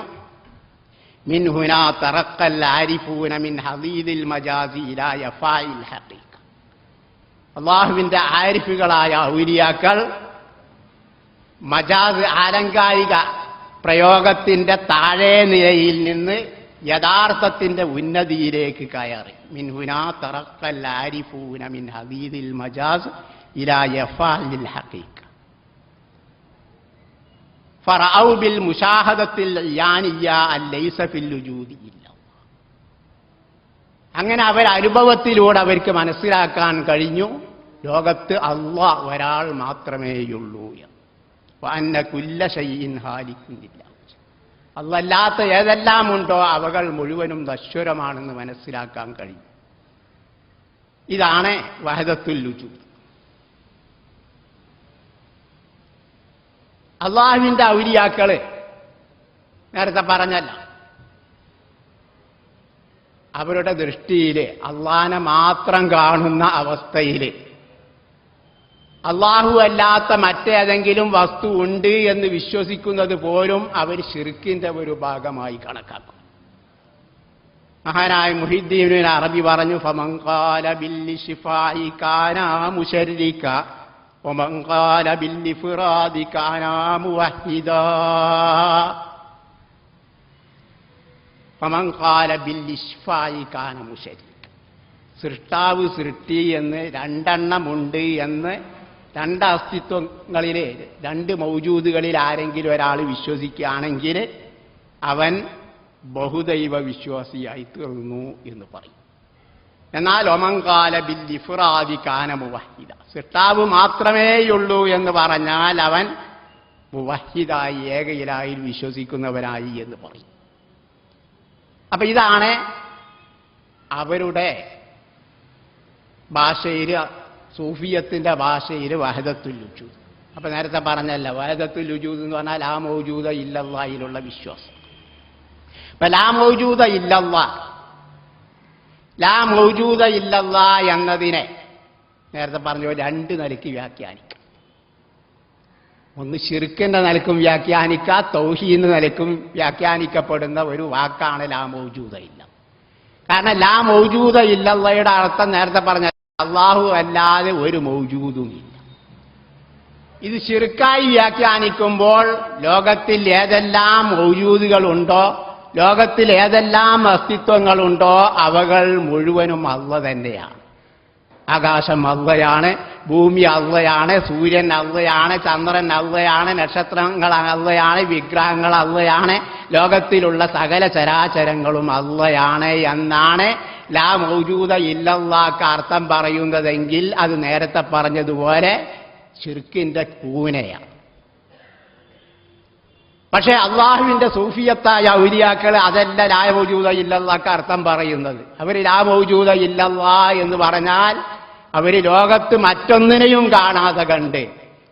മിൻ ഹുനാ തറഖൽ ആരിഫൂന മിൻ ഹദീദിൽ മജാസി ഇലാ യഫാഇൽ ഹഖീഖ. അല്ലാഹുവിന്റെ ആരിഫുകളായ ഔലിയാക്കൾ മജാസ് ആലങ്കാരിക പ്രയോഗത്തിന്റെ താഴെ നിലയിൽ നിന്ന് യഥാർത്ഥത്തിന്റെ ഉന്നതിയിലേക്ക് കയറി. മിൻ ഹുനാ തറഖൽ ആരിഫൂന മിൻ ഹദീദിൽ മജാസ് ഇലാ യഫാഇൽ ഹഖീഖ ഫറഔ ബിൽ മുശാഹദത്തിൽ യാനിയ അല്ലൈസ ഫിൽ വുജൂദി ഇല്ല. അങ്ങനെ അവർ അനുഭവത്തിലൂടെ അവർക്ക് മനസ്സിലാക്കാൻ കഴിഞ്ഞു ലോകത്ത് അല്ലാഹ് ഒരാൾ മാത്രമേയുള്ളൂ എന്ന്. വഅന്ന കുല്ല ശൈഇൻ ഹാലികുൻ ഇല്ലാ അല്ലാത്ത ഏതെല്ലാം ഉണ്ടോ അവകൾ മുഴുവനും നശ്വരമാണെന്ന് മനസ്സിലാക്കാൻ കഴിയും. ഇതാണ് വഹദത്തുൽ വുജൂദ്. അള്ളാഹുവിന്റെ ഔലിയാക്കള് നേരത്തെ പറഞ്ഞല്ല, അവരുടെ ദൃഷ്ടിയിൽ അള്ളാഹനെ മാത്രം കാണുന്ന അവസ്ഥയിൽ അള്ളാഹു അല്ലാത്ത മറ്റേതെങ്കിലും വസ്തു ഉണ്ട് എന്ന് വിശ്വസിക്കുന്നത് പോലും അവർ ശിർക്കിന്റെ ഒരു ഭാഗമായി കണക്കാക്കും. മഹാനായ മുഹിദ്ദീൻ അറബി പറഞ്ഞു, ഫമൻ ഖാല ബിൽ ശിഫാഇ കാന മുശരിക വമൻ ഖാല ബിൽ ഇഫ്റാദി കാന മുവഹിദാ. ഫമൻ ഖാല ബിൽ ഇശ്ഫാഇ കാന മുശരിക. സൃഷ്ടാവ് സൃഷ്ടി എന്ന് രണ്ടെണ്ണമുണ്ട് എന്ന് രണ്ട് അസ്തിത്വങ്ങളിലെ 2 മൗജൂദുകളിൽ ആരെങ്കിലും ഒരാൾ വിശ്വസിക്കുകയാണെങ്കിൽ അവൻ ബഹുദൈവ വിശ്വാസിയായി തീർന്നു എന്ന് പറയും. എന്നാൽ ഒമൻ ഖാല ബിൽ ഇഫ്റാദി കാന മുവഹിദ, സൃഷ്ടാവ് മാത്രമേയുള്ളൂ എന്ന് പറഞ്ഞാൽ അവൻ മുവഹിദായി, ഏകയിലായി വിശ്വസിക്കുന്നവനായി എന്ന് പറയും. അപ്പൊ ഇതാണ് അവരുടെ ഭാഷയിൽ, സൂഫിയത്തിന്റെ ഭാഷയിൽ വഹദത്തുൽ വുജൂദ്. അപ്പൊ നേരത്തെ പറഞ്ഞല്ല, വഹദത്തുൽ വുജൂദ് എന്ന് പറഞ്ഞാൽ ലാ മൗജൂദ ഇല്ലല്ലാഹിലുള്ള വിശ്വാസം. അപ്പൊ ലാ മൗജൂദ ഇല്ലല്ലാ എന്നതിനെ നേരത്തെ പറഞ്ഞ 2 നിലയ്ക്ക് വ്യാഖ്യാനിക്കാം. ഒന്ന് ശിർക്കിന്റെ നിലക്കും വ്യാഖ്യാനിക്കാം, തൗഹീദിന്റെ നിലക്കും വ്യാഖ്യാനിക്കപ്പെടുന്ന ഒരു വാക്കാണ് ലാ മൗജൂദ ഇല്ല. കാരണം ലാ മൗജൂദ ഇല്ലല്ലയുടെ അർത്ഥം നേരത്തെ പറഞ്ഞ അള്ളാഹു അല്ലാതെ ഒരു മൗജൂദുമില്ല. ഇത് ശിർക്കായി വ്യാഖ്യാനിക്കുമ്പോൾ ലോകത്തിൽ ഏതെല്ലാം മൗജൂദുകളുണ്ടോ, ലോകത്തിൽ ഏതെല്ലാം അസ്തിത്വങ്ങളുണ്ടോ അവകൾ മുഴുവനും അള്ള തന്നെയാണ്. ആകാശം അള്ളയാണ്, ഭൂമി അള്ളയാണ്, സൂര്യൻ അള്ളയാണ്, ചന്ദ്രൻ അള്ളയാണ്, നക്ഷത്രങ്ങൾ അള്ളയാണ്, വിഗ്രഹങ്ങൾ അള്ളയാണ്, ലോകത്തിലുള്ള സകല ചരാചരങ്ങളും അള്ളയാണ് എന്നാണ് ലാ മൗജൂദ ഇല്ലല്ലാഹ്ക്ക് അർത്ഥം പറയുന്നതെങ്കിൽ അത് നേരത്തെ പറഞ്ഞതുപോലെ ശിർക്കിന്റെ കൂനയാണ്. പക്ഷേ അള്ളാഹുവിന്റെ സൂഫിയത്തായ ഔലിയാക്കൾ അതല്ല ലാ മൗജൂദ ഇല്ലല്ലാഹ്ക്ക് അർത്ഥം പറയുന്നത്. അവർ ലാ മൗജൂദ ഇല്ലല്ലാഹ് എന്ന് പറഞ്ഞാൽ അവർ ലോകത്ത് മറ്റൊന്നിനെയും കാണാതെ കണ്ട്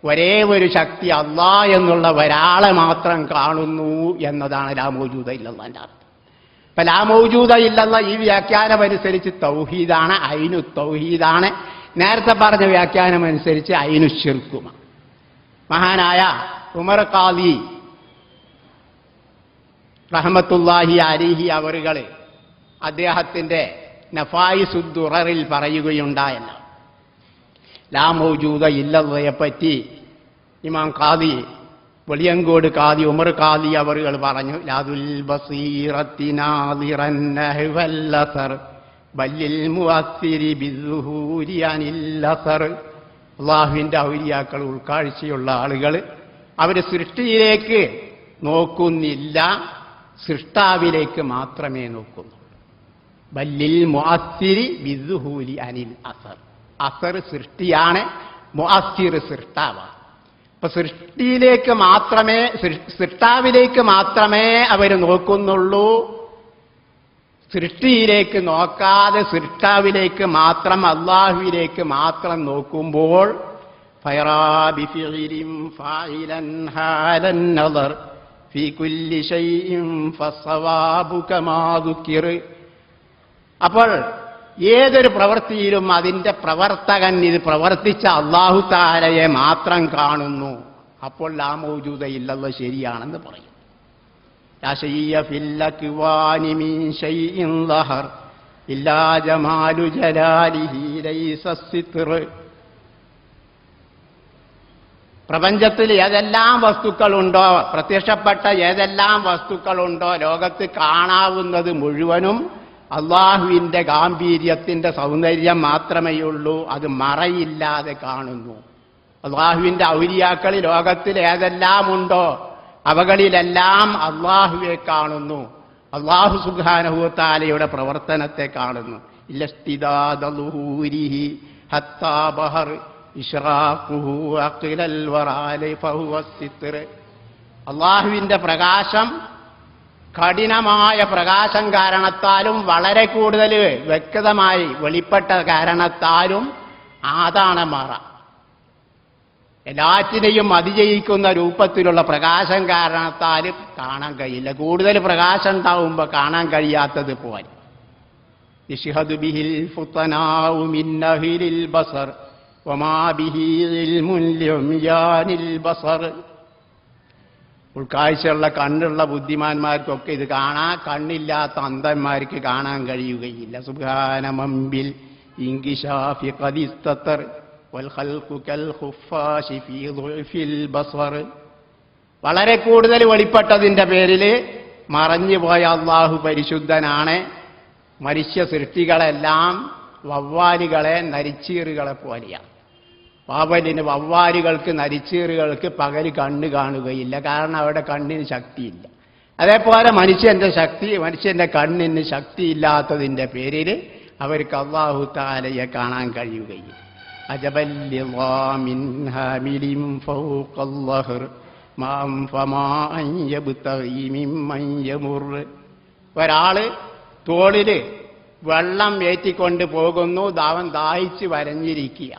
ഒരേ ഒരു ശക്തി അള്ളാഹ് എന്നുള്ള ഒരാളെ മാത്രം കാണുന്നു എന്നതാണ് ലാ മൗജൂദ ഇല്ലല്ലാഹിന്റെ അർത്ഥം. അപ്പൊ ലാ മൗജൂദ ഇല്ലല്ലാഹ് ഈ വ്യാഖ്യാനം അനുസരിച്ച് തൗഹീദാണ്, ഐനു തൗഹീദാണ്. നേരത്തെ പറഞ്ഞ വ്യാഖ്യാനം അനുസരിച്ച് ഐനു ശിർക്കുമാണ്. മഹാനായ ഉമർ ഖാദി റഹ്മത്തുള്ളാഹി അലൈഹി അവറുകൾ അദ്ദേഹത്തിന്റെ നഫായിസുദ്ദുററിൽ പറയുകയുണ്ടായല്ലോ, ലാ മൗജൂദ ഇല്ലല്ലയെ ഇമാം ഖാദി വെളിയങ്കോട് ഖാദി ഉമർ ഖാദി അവറുകൾ പറഞ്ഞു, ലാദുൽ ബസീറത്തി നാദിറൻ നഹ്വൽ അസർ ബല്ലിൽ മുഅസ്സിരി ബിസ്സുഹൂരി അനിൽ അസർ. അല്ലാഹുവിന്റെ ഔലിയാക്കൾ, ഉൾക്കാഴ്ചയുള്ള ആളുകൾ, അവർ സൃഷ്ടിയിലേക്ക് നോക്കുന്നില്ല, സൃഷ്ടാവിലേക്ക് മാത്രമേ നോക്കുന്നു. ബല്ലിൽ മുഅസ്സിരി ബിസ്സുഹൂരി അനിൽ അസർ. അസർ സൃഷ്ടിയാണ്, മുഅസ്സിർ സൃഷ്ടാവാണ്. അപ്പൊ സൃഷ്ടിയിലേക്ക് മാത്രമേ, സൃഷ്ടാവിലേക്ക് മാത്രമേ അവർ നോക്കുന്നുള്ളൂ. സൃഷ്ടിയിലേക്ക് നോക്കാതെ സൃഷ്ടാവിലേക്ക് മാത്രം, അല്ലാഹുവിലേക്ക് മാത്രം നോക്കുമ്പോൾ ഫയറാ ബിഫിഇലിൻ ഫാഇലൻ ഹാലൻ നദർ ഫീ കുല്ലി ശൈഇൻ ഫസ്സവാബു കമാ ദുകിർ. അപ്പോൾ ഏതൊരു പ്രവൃത്തിയിലും അതിന്റെ പ്രവർത്തകൻ, ഇത് പ്രവർത്തിച്ച അല്ലാഹു തആലയെ മാത്രം കാണുന്നു. അപ്പോൾ ലാ മൗജൂദ ഇല്ലല്ലാഹ് ശരിയാണെന്ന് പറയും. ലാ ശൈഅ ഫിൽ അക്വാനി മിൻ ശൈഇൻ ദഹർ ഇല്ലാ ജമാലു ജലാലിഹി ലൈസ സിത്ർ. പ്രപഞ്ചത്തിൽ ഏതെല്ലാം വസ്തുക്കളുണ്ടോ, പ്രത്യക്ഷപ്പെട്ട ഏതെല്ലാം വസ്തുക്കളുണ്ടോ, ലോകത്ത് കാണാവുന്നത് മുഴുവനും അള്ളാഹുവിന്റെ ഗാംഭീര്യത്തിന്റെ സൗന്ദര്യം മാത്രമേയുള്ളൂ. അത് മറയില്ലാതെ കാണുന്നു. അള്ളാഹുവിന്റെ ഔലിയാക്കൾ ലോകത്തിൽ ഏതെല്ലാം ഉണ്ടോ അവകളിലെല്ലാം അള്ളാഹുവെ കാണുന്നു. അള്ളാഹു സുബ്ഹാനഹു വ തആലയുടെ പ്രവർത്തനത്തെ കാണുന്നു. ഇല്ലസ്തിദാദുഹൂരിഹി ഹത്താ ബഹർ ഇശ്റാഖുഹു അഖിലൽ വറാലി ഫഹുവ സിത്ർ. അള്ളാഹുവിന്റെ പ്രകാശം കഠിനമായ പ്രകാശം കാരണത്താലും വളരെ കൂടുതൽ വ്യക്തമായി വെളിപ്പെട്ട കാരണത്താലും അതാണ് മറ. എല്ലാറ്റിനെയും അതിജയിക്കുന്ന രൂപത്തിലുള്ള പ്രകാശം കാരണത്താലും കാണാൻ കഴിയില്ല. കൂടുതൽ പ്രകാശം ഉണ്ടാവുമ്പോൾ കാണാൻ കഴിയാത്തത് പോലെ. ഇശ്ഹദു ബിഹിൽ ഫുതനാഉ മിൻ നഹിലിൽ ബസർ വമാ ബിഹി ഇൽമുൻ ലിഉംയാനിൽ ബസർ. ഉൾക്കാഴ്ചയുള്ള കണ്ണുള്ള ബുദ്ധിമാന്മാർക്കൊക്കെ ഇത് കാണാൻ, കണ്ണില്ലാത്ത അന്ധന്മാർക്ക് കാണാൻ കഴിയുകയില്ല. സുബ്ഹാന മംബിൽ ഇൻകിശാഫി ഖദിസ്തർ വൽ ഖൽഖു കൽ ഖുഫാശി ഫീ ദുൽഫിൽ ബസർ. വളരെ കൂടുതൽ വെളിപ്പെട്ടതിന്റെ പേരിൽ മറഞ്ഞുപോയ അല്ലാഹു പരിശുദ്ധനാണ്. മനുഷ്യ സൃഷ്ടികളെല്ലാം വവ്വാലുകളെ, നരിച്ചീറുകളെ പോലെയാണ്. പാവലിന് വവ്വാലുകൾക്ക്, നരിച്ചീറുകൾക്ക് പകല് കണ്ണ് കാണുകയില്ല. കാരണം അവരുടെ കണ്ണിന് ശക്തിയില്ല. അതേപോലെ മനുഷ്യന്റെ കണ്ണിന് ശക്തിയില്ലാത്തതിന്റെ പേരിൽ അവർക്ക് അല്ലാഹു തആലയെ കാണാൻ കഴിയുകയില്ല. അജബൽ ലിളാമിൻ ഹാമിലിൻ ഫൗഖൽ ലഹർ മാം ഫമാ അൻ യബ്തഗി മിമ്മൻ യമുർ. ഒരാള് തോളില് വെള്ളം ഏറ്റിക്കൊണ്ട് പോകുന്നു, അവൻ ദാഹിച്ച് വരഞ്ഞിരിക്കുക.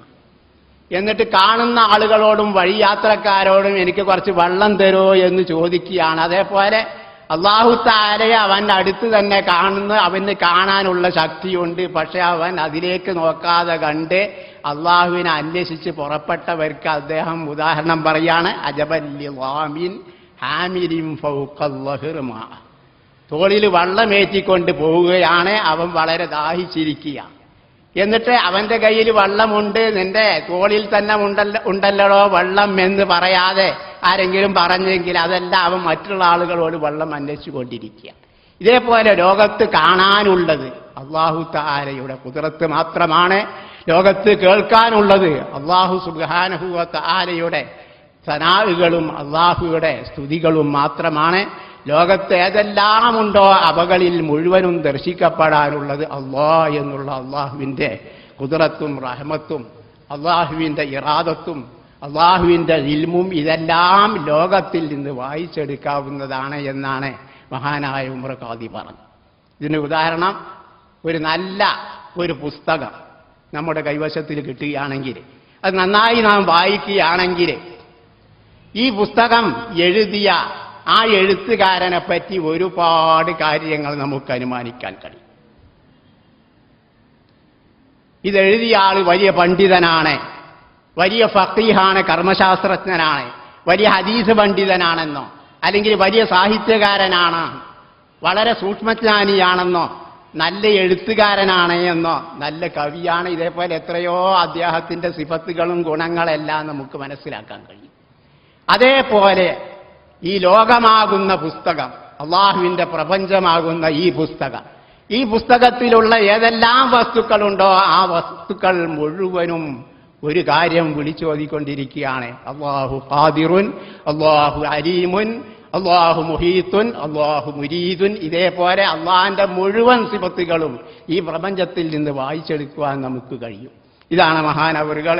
എന്നിട്ട് കാണുന്ന ആളുകളോടും വഴിയാത്രക്കാരോടും എനിക്ക് കുറച്ച് വെള്ളം തരുമോ എന്ന് ചോദിക്കുകയാണ്. അതേപോലെ അല്ലാഹു തആലയെ അവൻ്റെ അടുത്ത് തന്നെ കാണുന്നു, അവന് കാണാനുള്ള ശക്തിയുണ്ട്. പക്ഷെ അവൻ അതിലേക്ക് നോക്കാതെ കണ്ട് അള്ളാഹുവിനെ അന്വേഷിച്ച് പുറപ്പെട്ടവർക്ക് അദ്ദേഹം ഉദാഹരണം പറയാണ്. അജബൽ ലിളാമിൻ ഹാമിലിൻ ഫൗഖൽ ലഹർ മാ. തോളിൽ വെള്ളമേറ്റിക്കൊണ്ട് പോവുകയാണ്, അവൻ വളരെ ദാഹിച്ചിരിക്കുക. എന്നിട്ട് അവന്റെ കയ്യിൽ വെള്ളമുണ്ട്, നിന്റെ തോളിൽ തന്നെ ഉണ്ടല്ലോ വെള്ളം എന്ന് പറയാതെ ആരെങ്കിലും പറഞ്ഞെങ്കിൽ അതെല്ലാം അവൻ മറ്റുള്ള ആളുകളോട് വെള്ളം അന്വേഷിച്ചു കൊണ്ടിരിക്കുക. ഇതേപോലെ ലോകത്ത് കാണാനുള്ളത് അല്ലാഹു തആലയുടെ ഖുദ്റത്ത് മാത്രമാണ്. ലോകത്ത് കേൾക്കാനുള്ളത് അല്ലാഹു സുബ്ഹാനഹു വ തആലയുടെ സനാഉകളും അല്ലാഹുയുടെ സ്തുതികളും മാത്രമാണ്. ലോകത്ത് ഏതെല്ലാമുണ്ടോ അവകളിൽ മുഴുവനും ദർശിക്കപ്പെടാനുള്ളത് അല്ലാഹ് എന്നുള്ള അല്ലാഹുവിൻ്റെ ഖുദ്റത്തും റഹ്മത്തും അല്ലാഹുവിൻ്റെ ഇറാദത്തും അല്ലാഹുവിൻ്റെ ഇൽമും ഇതെല്ലാം ലോകത്തിൽ നിന്ന് വായിച്ചെടുക്കാവുന്നതാണ് എന്നാണ് മഹാനായ ഉമർ ഖാദി പറഞ്ഞു. ഇതിന് ഉദാഹരണം, ഒരു നല്ല ഒരു പുസ്തകം നമ്മുടെ കൈവശത്തിൽ കിട്ടുകയാണെങ്കിൽ, അത് നന്നായി നാം വായിക്കുകയാണെങ്കിൽ, ഈ പുസ്തകം എഴുതിയ ആ എഴുത്തുകാരനെ പറ്റി ഒരുപാട് കാര്യങ്ങൾ നമുക്ക് അനുമാനിക്കാൻ കഴിയും. ഇതെഴുതിയ ആൾ വലിയ പണ്ഡിതനാണ്, വലിയ ഫഖീഹാണ്, കർമ്മശാസ്ത്രജ്ഞനാണ്, വലിയ ഹദീസ് പണ്ഡിതനാണെന്നോ അല്ലെങ്കിൽ വലിയ സാഹിത്യകാരനാണ്, വളരെ സൂക്ഷ്മജ്ഞാനിയാണെന്നോ, നല്ല എഴുത്തുകാരനാണ് എന്നോ, നല്ല കവിയാണ്, ഇതേപോലെ എത്രയോ അദ്ദേഹത്തിന്റെ സിഫത്തുകളും ഗുണങ്ങളെല്ലാം നമുക്ക് മനസ്സിലാക്കാൻ കഴിയും. അതേപോലെ ഈ ലോകമാകുന്ന പുസ്തകം, അള്ളാഹുവിന്റെ പ്രപഞ്ചമാകുന്ന ഈ പുസ്തകത്തിലുള്ള ഏതെല്ലാം വസ്തുക്കളുണ്ടോ ആ വസ്തുക്കൾ മുഴുവനും ഒരു കാര്യം വിളിച്ചോതിക്കൊണ്ടിരിക്കുകയാണ്. അല്ലാഹു ഖാദിറുൻ, അല്ലാഹു അലീമുൻ, അല്ലാഹു മുഹീത്തുൻ, അല്ലാഹു മുരീദുൻ. ഇതേപോലെ അള്ളാഹിന്റെ മുഴുവൻ സിഫത്തുകളും ഈ പ്രപഞ്ചത്തിൽ നിന്ന് വായിച്ചെടുക്കുവാൻ നമുക്ക് കഴിയും. ഇതാണ് മഹാനവറുകൾ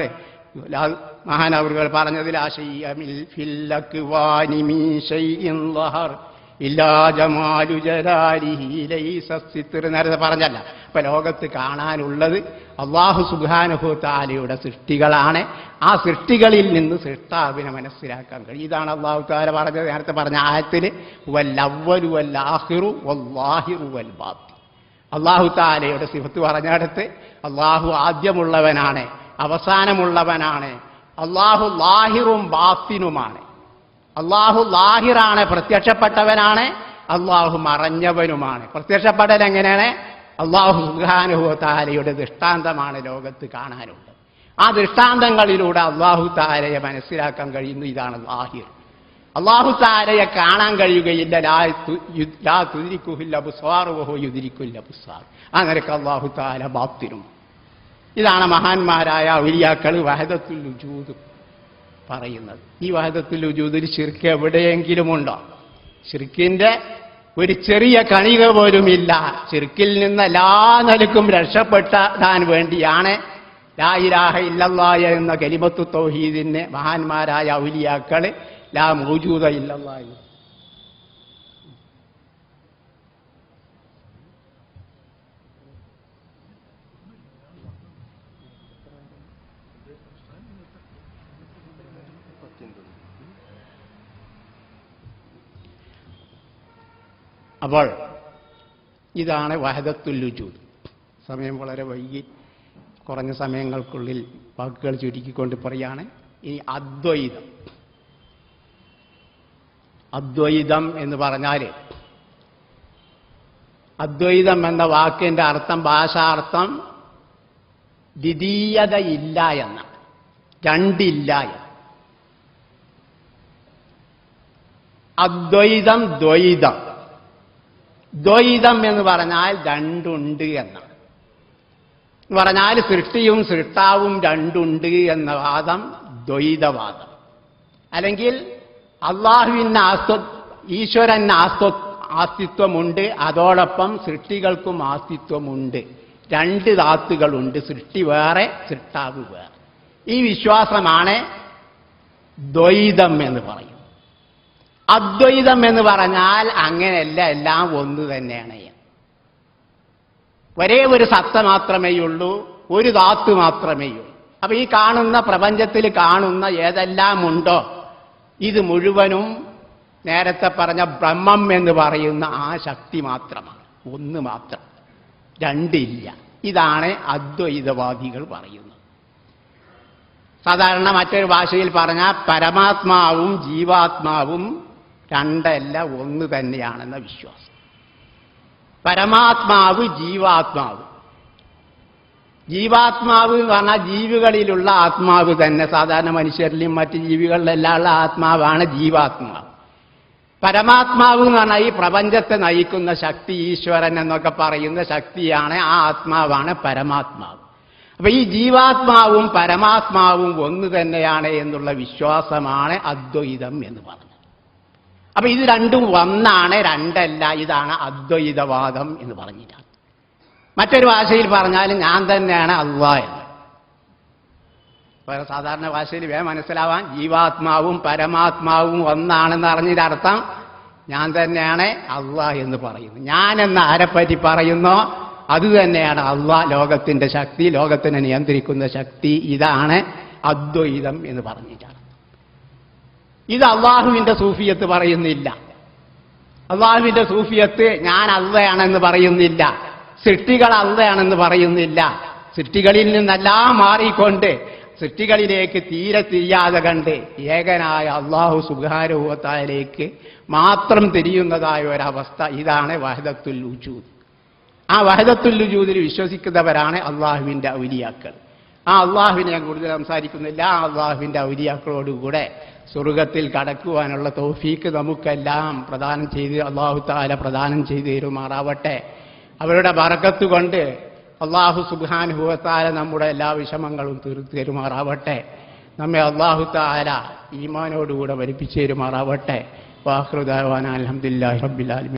പറഞ്ഞതിൽ നേരത്തെ പറഞ്ഞല്ല. ഇപ്പൊ ലോകത്ത് കാണാനുള്ളത് അല്ലാഹു സുബ്ഹാനഹു തആലയുടെ സൃഷ്ടികളാണ്. ആ സൃഷ്ടികളിൽ നിന്ന് സൃഷ്ടാവിനെ മനസ്സിലാക്കാൻ കഴിയും. ഇതാണ് അല്ലാഹു തആല പറഞ്ഞത്. നേരത്തെ പറഞ്ഞ ആയത്തിൽ വല്ലവ്വലു വല്ലാഹിറു വല്ലാഹിറു വൽ ബാത്തിൻ. അല്ലാഹു തആലയുടെ സിഫത്ത് പറഞ്ഞിടത്ത് അല്ലാഹു ആദ്യമുള്ളവനാണ്, അവസാനമുള്ളവനാണ്. അല്ലാഹു ലാഹിറും ബാത്തിനുമാണ്. അല്ലാഹു ലാഹിറാണ്, പ്രത്യക്ഷപ്പെട്ടവനാണ്. അല്ലാഹു മറഞ്ഞവനുമാണ്. പ്രത്യക്ഷപ്പെടൽ എങ്ങനെയാണ്? അല്ലാഹു സുബ്ഹാനഹു വ തആലയുടെ ദൃഷ്ടാന്തമാണ് ലോകത്ത് കാണാനുള്ളത്. ആ ദൃഷ്ടാന്തങ്ങളിലൂടെ അല്ലാഹു തആലയെ മനസ്സിലാക്കാൻ കഴിയുന്നു. ഇതാണ് ലാഹിർ. അല്ലാഹു തആലയെ കാണാൻ കഴിയുകയില്ല. ലാ തുദ്രിക്കുഹുൽ അബ്സാർ വഹുവ യുദ്രിക്കുൽ അബ്സാർ. അങ്ങനെ അല്ലാഹു തആല ബാത്തിനും. ഇതാണ് മഹാന്മാരായ ഔലിയാക്കൾ വഹദത്തുൽ വജൂദ് പറയുന്നത്. ഈ വഹദത്തുൽ വജൂദിൽ ശിർക്ക് എവിടെയെങ്കിലും ഉണ്ടോ? ശിർക്കിന്റെ ഒരു ചെറിയ കണിക പോലുമില്ല. ശിർക്കിൽ നിന്ന് എല്ലാ നിലക്കും രക്ഷപ്പെടാൻ വേണ്ടിയാണ് ലാ ഇലാഹ ഇല്ലല്ലാഹ് എന്ന കലിമത്തു തൗഹീദിനെ മഹാന്മാരായ ഔലിയാക്കൾ ലാ മൗജൂദ ഇല്ലല്ലാഹ്. അപ്പോൾ ഇതാണ് വഹദത്തുൽ വജൂദ്. സമയം വളരെ വൈകി, കുറഞ്ഞ സമയങ്ങൾക്കുള്ളിൽ വാക്കുകൾ ചുരുക്കിക്കൊണ്ട് പറയാണ്. ഇനി അദ്വൈതം എന്ന് പറഞ്ഞാൽ, അദ്വൈതം എന്ന വാക്കിന്റെ അർത്ഥം, ഭാഷാർത്ഥം ദ്വിതീയതയില്ല എന്നാണ്, രണ്ടില്ല എന്ന്. അദ്വൈതം ദ്വൈതം, ദ്വൈതം എന്ന് പറഞ്ഞാൽ രണ്ടുണ്ട് എന്നാണ്. പറഞ്ഞാൽ സൃഷ്ടിയും സൃഷ്ടാവും രണ്ടുണ്ട് എന്ന വാദം ദ്വൈതവാദം. അല്ലെങ്കിൽ അള്ളാഹുവിന് ഈശ്വരന് ആസ്തിത്വമുണ്ട്, അതോടൊപ്പം സൃഷ്ടികൾക്കും ആസ്തിത്വമുണ്ട്. രണ്ട് ധാത്തുകളുണ്ട്, സൃഷ്ടി വേറെ സൃഷ്ടാവ് വേറെ. ഈ വിശ്വാസമാണ് ദ്വൈതം എന്ന് പറയും. അദ്വൈതം എന്ന് പറഞ്ഞാൽ അങ്ങനെയല്ല, എല്ലാം ഒന്ന് തന്നെയാണ്. ഒരേ ഒരു സത്ത മാത്രമേയുള്ളൂ, ഒരു ധാതു മാത്രമേയുള്ളൂ. അപ്പൊ ഈ കാണുന്ന പ്രപഞ്ചത്തിൽ കാണുന്ന ഏതെല്ലാം ഉണ്ടോ ഇത് മുഴുവനും നേരത്തെ പറഞ്ഞ ബ്രഹ്മം എന്ന് പറയുന്ന ആ ശക്തി മാത്രമാണ്, ഒന്ന് മാത്രം, രണ്ടില്ല. ഇതാണ് അദ്വൈതവാദികൾ പറയുന്നത്. സാധാരണ മറ്റൊരു ഭാഷയിൽ പറഞ്ഞാൽ പരമാത്മാവും ജീവാത്മാവും രണ്ടല്ല, ഒന്ന് തന്നെയാണെന്ന വിശ്വാസം. പരമാത്മാവ് ജീവാത്മാവ്, ജീവാത്മാവ് എന്ന് പറഞ്ഞാൽ ജീവികളിലുള്ള ആത്മാവ് തന്നെ, സാധാരണ മനുഷ്യരിലും മറ്റ് ജീവികളിലെല്ലാം ഉള്ള ആത്മാവാണ് ജീവാത്മാവ്. പരമാത്മാവ് എന്ന് പറഞ്ഞാൽ ഈ പ്രപഞ്ചത്തെ നയിക്കുന്ന ശക്തി, ഈശ്വരൻ എന്നൊക്കെ പറയുന്ന ശക്തിയാണ്, ആ ആത്മാവാണ് പരമാത്മാവ്. അപ്പൊ ഈ ജീവാത്മാവും പരമാത്മാവും ഒന്ന് തന്നെയാണ് എന്നുള്ള വിശ്വാസമാണ് അദ്വൈതം എന്ന് പറഞ്ഞത്. അപ്പൊ ഇത് രണ്ടും ഒന്നാണ്, രണ്ടല്ല. ഇതാണ് അദ്വൈതവാദം എന്ന് പറഞ്ഞിട്ടാണ്. മറ്റൊരു ഭാഷയിൽ പറഞ്ഞാൽ ഞാൻ തന്നെയാണ് അല്ലാഹ് എന്ന്. സാധാരണ ഭാഷയിൽ വേഗം മനസ്സിലാവാൻ, ജീവാത്മാവും പരമാത്മാവും ഒന്നാണെന്ന് അറിഞ്ഞതിന്റെ അർത്ഥം ഞാൻ തന്നെയാണ് അല്ലാഹ് എന്ന് പറയുന്നു. ഞാൻ എന്ന് ആരെപ്പറ്റി പറയുന്നോ അത് തന്നെയാണ് അല്ലാഹ്, ലോകത്തിന്റെ ശക്തി, ലോകത്തിനെ നിയന്ത്രിക്കുന്ന ശക്തി. ഇതാണ് അദ്വൈതം എന്ന് പറഞ്ഞിട്ടാണ്. ഇത് അള്ളാഹുവിന്റെ സൂഫിയത്ത് പറയുന്നില്ല. അള്ളാഹുവിന്റെ സൂഫിയത്ത് ഞാൻ അള്ളയാണെന്ന് പറയുന്നില്ല, സൃഷ്ടികൾ അള്ളയാണെന്ന് പറയുന്നില്ല. സൃഷ്ടികളിൽ നിന്നെല്ലാം മാറിക്കൊണ്ട് സൃഷ്ടികളിലേക്ക് തീരെ തിരിയാതെ കണ്ട് ഏകനായ അള്ളാഹു സുബ്ഹാനഹു വ തആലയിലേക്ക് മാത്രം തിരിയുന്നതായ ഒരവസ്ഥ, ഇതാണ് വഹദത്തുൽ വുജൂദ്. ആ വഹദത്തുൽ വുജൂദിൽ വിശ്വസിക്കുന്നവരാണ് അള്ളാഹുവിന്റെ ഔലിയാക്കൾ. ആ അള്ളാഹുവിനെ ഞാൻ കൂടുതൽ സംസാരിക്കുന്നില്ല. ആ അള്ളാഹുവിന്റെ ഔലിയാക്കളോടുകൂടെ സ്വർഗത്തിൽ കടക്കുവാനുള്ള തൗഫീക്ക് നമുക്കെല്ലാം പ്രദാനം ചെയ്ത് അള്ളാഹു തആല പ്രദാനം ചെയ്തു തരുമാറാവട്ടെ. അവരുടെ ബറക്കത്ത് കൊണ്ട് അള്ളാഹു സുബ്ഹാനഹു വ തആല നമ്മുടെ എല്ലാ വിഷമങ്ങളും തീർത്തു തരുമാറാവട്ടെ. നമ്മെ അള്ളാഹു തആല ഈമാനോടുകൂടെ വലിപ്പിച്ചു തരുമാറാവട്ടെ. വാഖിറു ദഅവാനാ അൽഹംദുലില്ലാഹി റബ്ബിൽ ആലമീൻ.